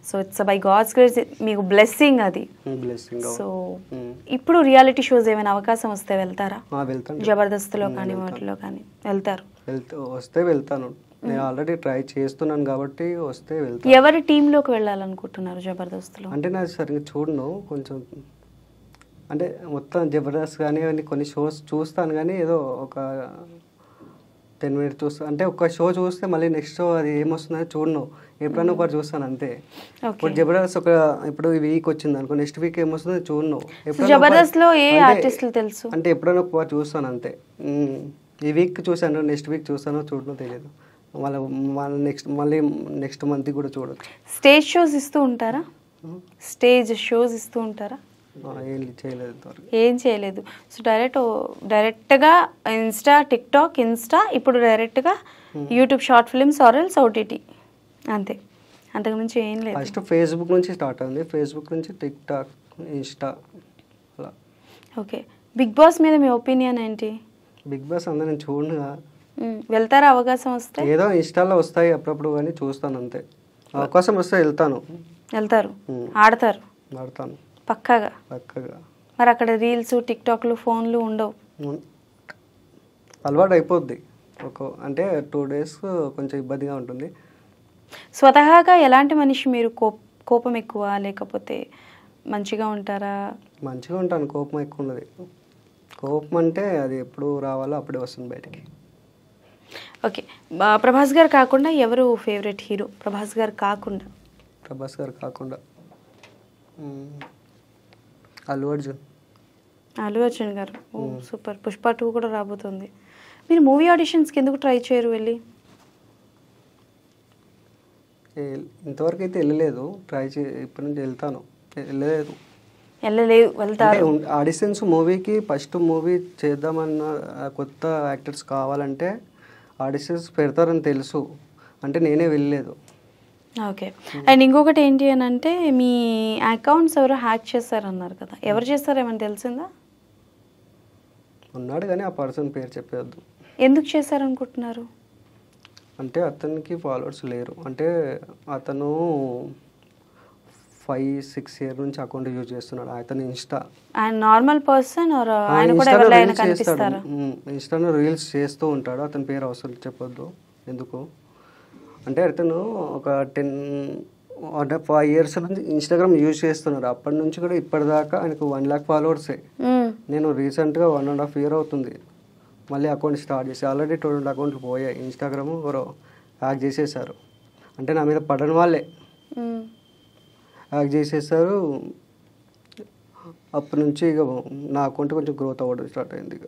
So it's by God's grace, మీకు బ్లెస్సింగ్ అది. సో ఇప్పుడు రియాలిటీ షోస్ ఏమైనా అవకాశం వస్తే వెళ్తారా? జబర్దస్త్లో కానీ వాటిలో కానీ వెళ్తారు? వస్తే వెళ్తాను, నేను ఆల్రెడీ ట్రై చేస్తున్నాను కాబట్టి వస్తే వెళ్తాను. ఎవరి టీంలోకి వెళ్ళాలనుకుంటున్నారు జబర్దస్త్లో? అంటే నాకు సరిగ్గా చూడను, కొంచెం అంటే మొత్తం జబర్దస్త్ కానీ కొన్ని షోస్ చూస్తాను కానీ ఏదో ఒక 10 minutes చూస్తాను. అంటే ఒక షో చూస్తే మళ్ళీ నెక్స్ట్ షో అది ఏమొస్తుందని చూడను, ఎప్పుడైనా ఒకటి చూస్తాను అంతే. ఇప్పుడు జబర్దస్త్ ఇప్పుడు ఈ వీక్ వచ్చింది అనుకో, నెక్స్ట్ వీక్ ఏమొస్తుందో చూడను. జబర్దస్త్లో ఏ ఆర్టిస్టులు తెలుసు అంటే ఎప్పుడైనా ఒకటి చూస్తాను అంతే. ఈ వీక్ చూసాను, నెక్స్ట్ వీక్ చూస్తానో చూడనో తెలియదు. మళ్ళీ నెక్స్ట్ మంత్ కూడా చూడొచ్చు. స్టేజ్ షోస్ ఇస్తూ ఉంటారా? స్టేజ్ షోస్ ఇస్తూ ఉంటారా? ఏం చేయలేదు. సో డైరెక్ట్గా ఇన్స్టా, ఇప్పుడు డైరెక్ట్గా యూట్యూబ్ షార్ట్ ఫిల్మ్స్ ఆర్ఎల్స్ ఓటీటీ, అంతే, అంతకుమించి ఏం లేదు. ఫస్ట్ ఫేస్బుక్ నుంచి స్టార్ట్ అయింది, ఫేస్బుక్ నుంచి టిక్టాక్, ఇన్స్టా అలా. ఓకే. బిగ్ బాస్ మీద మీ ఒపీనియన్ ఏంటి? బిగ్ బాస్ అందరూ నేను చూడనుగా. వెళ్తారా అవకాశం వస్తే? ఏదో ఇన్స్టాలో వస్తాయి అప్పుడప్పుడు కానీ చూస్తాను అంతే. అవకాశం వస్తే వెళ్తాను. వెళ్తారు, ఆడతారు, ఆడతాను పక్కాగా. పక్కగా. మరి అక్కడ రీల్స్, టిక్టాక్లు, ఫోన్లు ఉండవు? అలవాటు అయిపోద్ది. అంటే 2 days కొంచెం ఇబ్బందిగా ఉంటుంది. స్వతహాగా ఎలాంటి మనిషి మీరు? కోపం ఎక్కువ లేకపోతే మంచిగా ఉంటారా? మంచిగా ఉంటాను, కోపం ఎక్కువ ఉన్నది. కోపం అంటే అది ఎప్పుడు రావాలో అప్పుడే వస్తుంది బయటికి. ఓకే, ప్రభాస్ గారు కాకుండా ఎవరు ఫేవరెట్ హీరో? ప్రభాస్ గారు కాకుండా అల్లు అర్జున్. అల్లు అర్జున్ గారు, ఓ సూపర్. పుష్ప 2 కూడా రాబోతుంది. మీరు మూవీ ఆడిషన్స్కి ఎందుకు ట్రై చేయరు వెళ్ళి? ఇంతవరకు అయితే వెళ్ళలేదు, ఇప్పటి నుంచి వెళ్తాను. వెళ్తారు. ఆడిషన్స్ మూవీకి ఫస్ట్ మూవీ చేద్దామన్న కొత్త యాక్టర్స్ కావాలంటే ఆడిషన్స్ పెడతారని తెలుసు, అంటే నేనే వెళ్ళలేదు. ఓకే, అండ్ ఇంకొకటి ఏంటి అని అంటే మీ అకౌంట్స్ ఎవరో హ్యాక్ చేస్తారన్నారు కదా, ఎవరు చేస్తారో ఏమైనా తెలిసిందా? ఉన్నాడు కానీ ఆ పర్సన్ పేరు చెప్పేవద్దు. ఎందుకు చేశారనుకుంటున్నారు? అంటే అతనికి ఫాలోవర్స్ లేరు, అంటే అతను 5-6 years నుంచి అకౌంట్ యూజ్ చేస్తున్నాడు. అతను ఇన్స్టా నార్మల్ పర్సన్ ఇన్స్టాలో రీల్స్ చేస్తూ ఉంటాడు. అతని పేరు అవసరం చెప్పొద్దు ఎందుకు అంటే అతను ఒక 5 years నుంచి ఇన్స్టాగ్రామ్ యూజ్ చేస్తున్నారు. అప్పటి నుంచి కూడా ఇప్పటిదాకా ఆయనకు 1 lakh ఫాలోవర్సే. నేను రీసెంట్గా 1.5 years అవుతుంది మళ్ళీ అకౌంట్ స్టార్ట్ చేసి. ఆల్రెడీ 2 అకౌంట్లు పోయాయి. ఇన్స్టాగ్రామ్ ఎవరో హ్యాక్ చేసేసారు, అంటే నా మీద పడని వాళ్ళే హ్యాక్ చేసేసారు. అప్పటి నుంచి ఇక నా అకౌంట్ కొంచెం గ్రోత్ అవ్వడం స్టార్ట్ అయింది. ఇక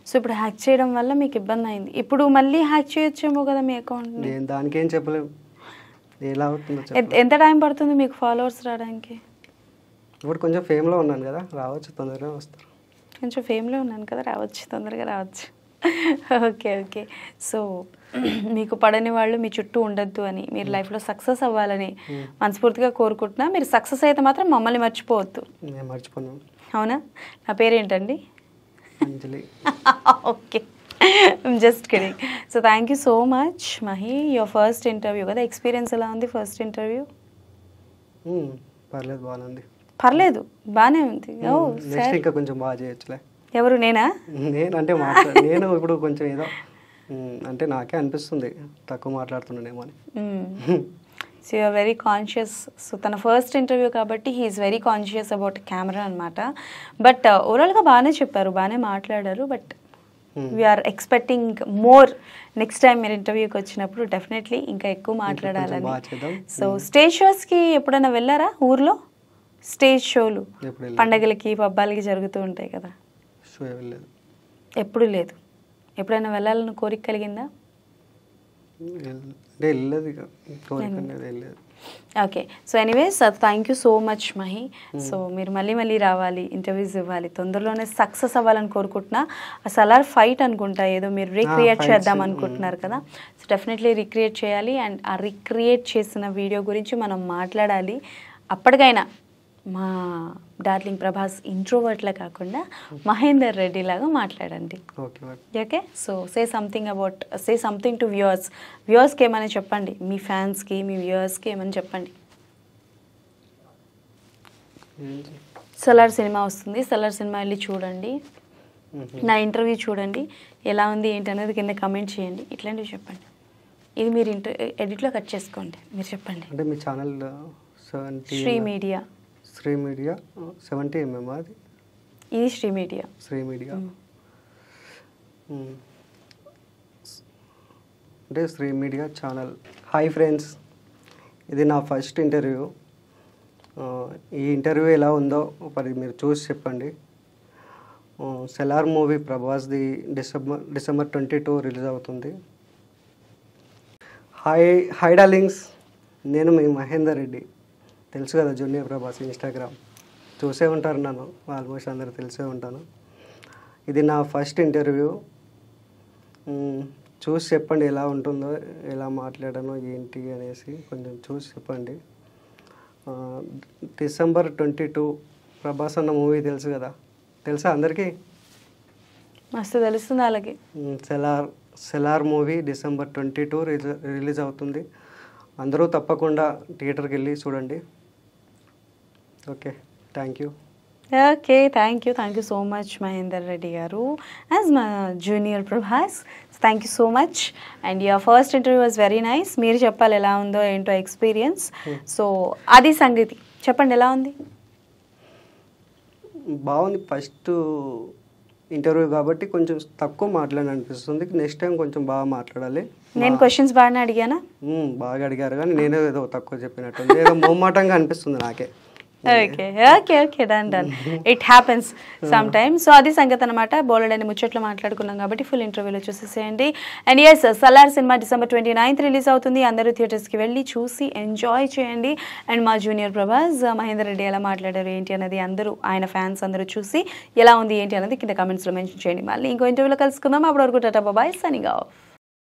సో ఇప్పుడు హ్యాక్ చేయడం వల్ల మీకు ఇబ్బంది అయింది. ఇప్పుడు మళ్ళీ హ్యాక్ చేయొచ్చేమో కదా మీ అకౌంట్? నేను దానికేం చెప్పలేము, ఎలా అవుతుందో. ఎంత టైం పడుతుంది మీకు ఫాలోవర్స్ రావడానికి? ఇప్పుడు కొంచెం ఫేమ్లో ఉన్నాను కదా, రావచ్చు, తొందరగా వస్తారు. కొంచెం ఫేమ్లో ఉన్నాను కదా, రావచ్చు, తొందరగా రావచ్చు. ఓకే. సో మీకు పడని వాళ్ళు మీ చుట్టూ ఉండొద్దు అని, మీరు లైఫ్లో సక్సెస్ అవ్వాలని మనస్ఫూర్తిగా కోరుకుంటున్నా. మీరు సక్సెస్ అయితే మాత్రం మమ్మల్ని మర్చిపోవద్దు. నేను మర్చిపోను. అవునా? నా పేరేంటండి? Anjali. Okay, just kidding. So thank you so much Mahi. Your first interview కదా, ఎక్స్పీరియన్స్ ఎలా ఉంది ఫస్ట్ ఇంటర్వ్యూ? పర్లేదు, బాగానే ఉంది. పర్లేదు, బాగానే ఉంది. ఇంకా కొంచెం బాగా చేయొచ్చులే. ఎవరు? నేనా? అంటే నేను ఇప్పుడు కొంచెం ఏదో అంటే నాకే అనిపిస్తుంది తక్కువ మాట్లాడుతున్నానేమో అని. So you are very conscious. So తన ఫస్ట్ ఇంటర్వ్యూ కాబట్టి he is very conscious about camera అనమాట. బట్ ఓవరాల్గా బాగానే చెప్పారు, బాగానే మాట్లాడారు. But we are expecting more. Next time మీరు ఇంటర్వ్యూకి వచ్చినప్పుడు డెఫినెట్లీ ఇంకా ఎక్కువ మాట్లాడాలని. సో స్టేజ్ షోస్కి ఎప్పుడైనా వెళ్ళారా? ఊర్లో స్టేజ్ షోలు పండగలకి పబ్బాలకి జరుగుతూ ఉంటాయి కదా. ఎప్పుడు లేదు. ఎప్పుడైనా వెళ్ళాలని కోరిక కలిగిందా? Okay. So anyways thank you so much Mahi. So మీరు మళ్ళీ రావాలి, ఇంటర్వ్యూస్ ఇవ్వాలి, తొందరలోనే సక్సెస్ అవ్వాలని కోరుకుంటున్నా. ఆ సలార్ ఫైట్ అనుకుంటా ఏదో మీరు రీక్రియేట్ చేద్దాం అనుకుంటున్నారు కదా. సో డెఫినెట్లీ రీక్రియేట్ చేయాలి. అండ్ ఆ రీక్రియేట్ చేసిన వీడియో గురించి మనం మాట్లాడాలి. అప్పటికైనా మా డార్లింగ్ ప్రభాస్ ఇంట్రోవర్ట్లా కాకుండా మహేందర్ రెడ్డి లాగా మాట్లాడండి. Okay. So say something to వ్యూవర్స్కి ఏమైనా చెప్పండి, మీ ఫ్యాన్స్కి, మీ వ్యూవర్స్కి ఏమైనా చెప్పండి. సలార్ సినిమా వస్తుంది, సలార్ సినిమా వెళ్ళి చూడండి, నా ఇంటర్వ్యూ చూడండి, ఎలా ఉంది ఏంటి అనేది కింద కమెంట్ చేయండి, ఇట్లాంటివి చెప్పండి. ఇది మీరు ఎడిట్లో కట్ చేసుకోండి, మీరు చెప్పండి. అంటే మీ ఛానల్ శ్రీ మీడియా 70mm అది? ఇది శ్రీ మీడియా. అంటే Sri media channel. Hi friends, ఇది నా ఫస్ట్ ఇంటర్వ్యూ. ఈ ఇంటర్వ్యూ ఎలా ఉందో మరి మీరు చూసి చెప్పండి. సెలార్ మూవీ ప్రభాస్ది డిసెంబర్ 22 రిలీజ్ అవుతుంది. హాయ్ డార్లింగ్స్, నేను మీ మహేందర్ రెడ్డి. తెలుసు కదా, జూనియర్ ప్రభాస్ ఇన్స్టాగ్రామ్ చూసే ఉంటారు, నన్ను ఆల్మోస్ట్ అందరూ తెలిసే ఉంటాను. ఇది నా ఫస్ట్ ఇంటర్వ్యూ. చూసి చెప్పండి ఎలా ఉంటుందో, ఎలా మాట్లాడానో ఏంటి అనేసి కొంచెం చూసి చెప్పండి. డిసెంబర్ 22 ప్రభాస్ అన్న మూవీ తెలుసు కదా, తెలుసా అందరికీ? మస్తు తెలుస్తుంది వాళ్ళకి. సెలార్ మూవీ డిసెంబర్ 22 రిలీజ్ అవుతుంది. అందరూ తప్పకుండా థియేటర్కి వెళ్ళి చూడండి. Okay, thank you. Okay, thank you so much Mahender Reddy గారు యాజ్ మా junior Prabhas. Thank you so much and your first interview was very nice. మీరు చెప్పాలి ఎలా ఉందో ఏంటో ఎక్స్పీరియన్స్. సో అది సంగతి చెప్పండి, ఎలా ఉంది? బాగుంది. ఫస్ట్ ఇంటర్వ్యూ కాబట్టి కొంచెం తక్కువ మాట్లాడాలని అనిపిస్తుంది. నెక్స్ట్ టైం కొంచెం బాగా మాట్లాడాలి. నేను క్వశ్చన్స్ బాగానే అడిగానా? బాగా అడిగారు కానీ నేను ఏదో తక్కువ చెప్పినట్టు ఏదో మొహమాటంగా అనిపిస్తుంది నాకే. Okay, done. It happens some time. So అది సంగతి అనమాట. బోల్డ్ అని ముచ్చట్లు మాట్లాడుకున్నాం కాబట్టి ఫుల్ ఇంటర్వ్యూలో చూసేసేయండి. అండ్ ఎస్, సలార్ సినిమా December 29th రిలీజ్ అవుతుంది. అందరూ థియేటర్స్కి వెళ్ళి చూసి ఎంజాయ్ చేయండి. అండ్ మా జూనియర్ ప్రభాస్ మహేందర్ రెడ్డి ఎలా మాట్లాడారు ఏంటి అన్నది అందరూ, ఆయన ఫ్యాన్స్ అందరూ చూసి ఎలా ఉంది ఏంటి అన్నది కింద కామెంట్స్లో మెన్షన్ చేయండి. మళ్ళీ ఇంకో ఇంటర్వ్యూలో కలుసుకుందాం. అప్పటి వరకు టాటా బాయ్, సైనింగ్ ఆఫ్.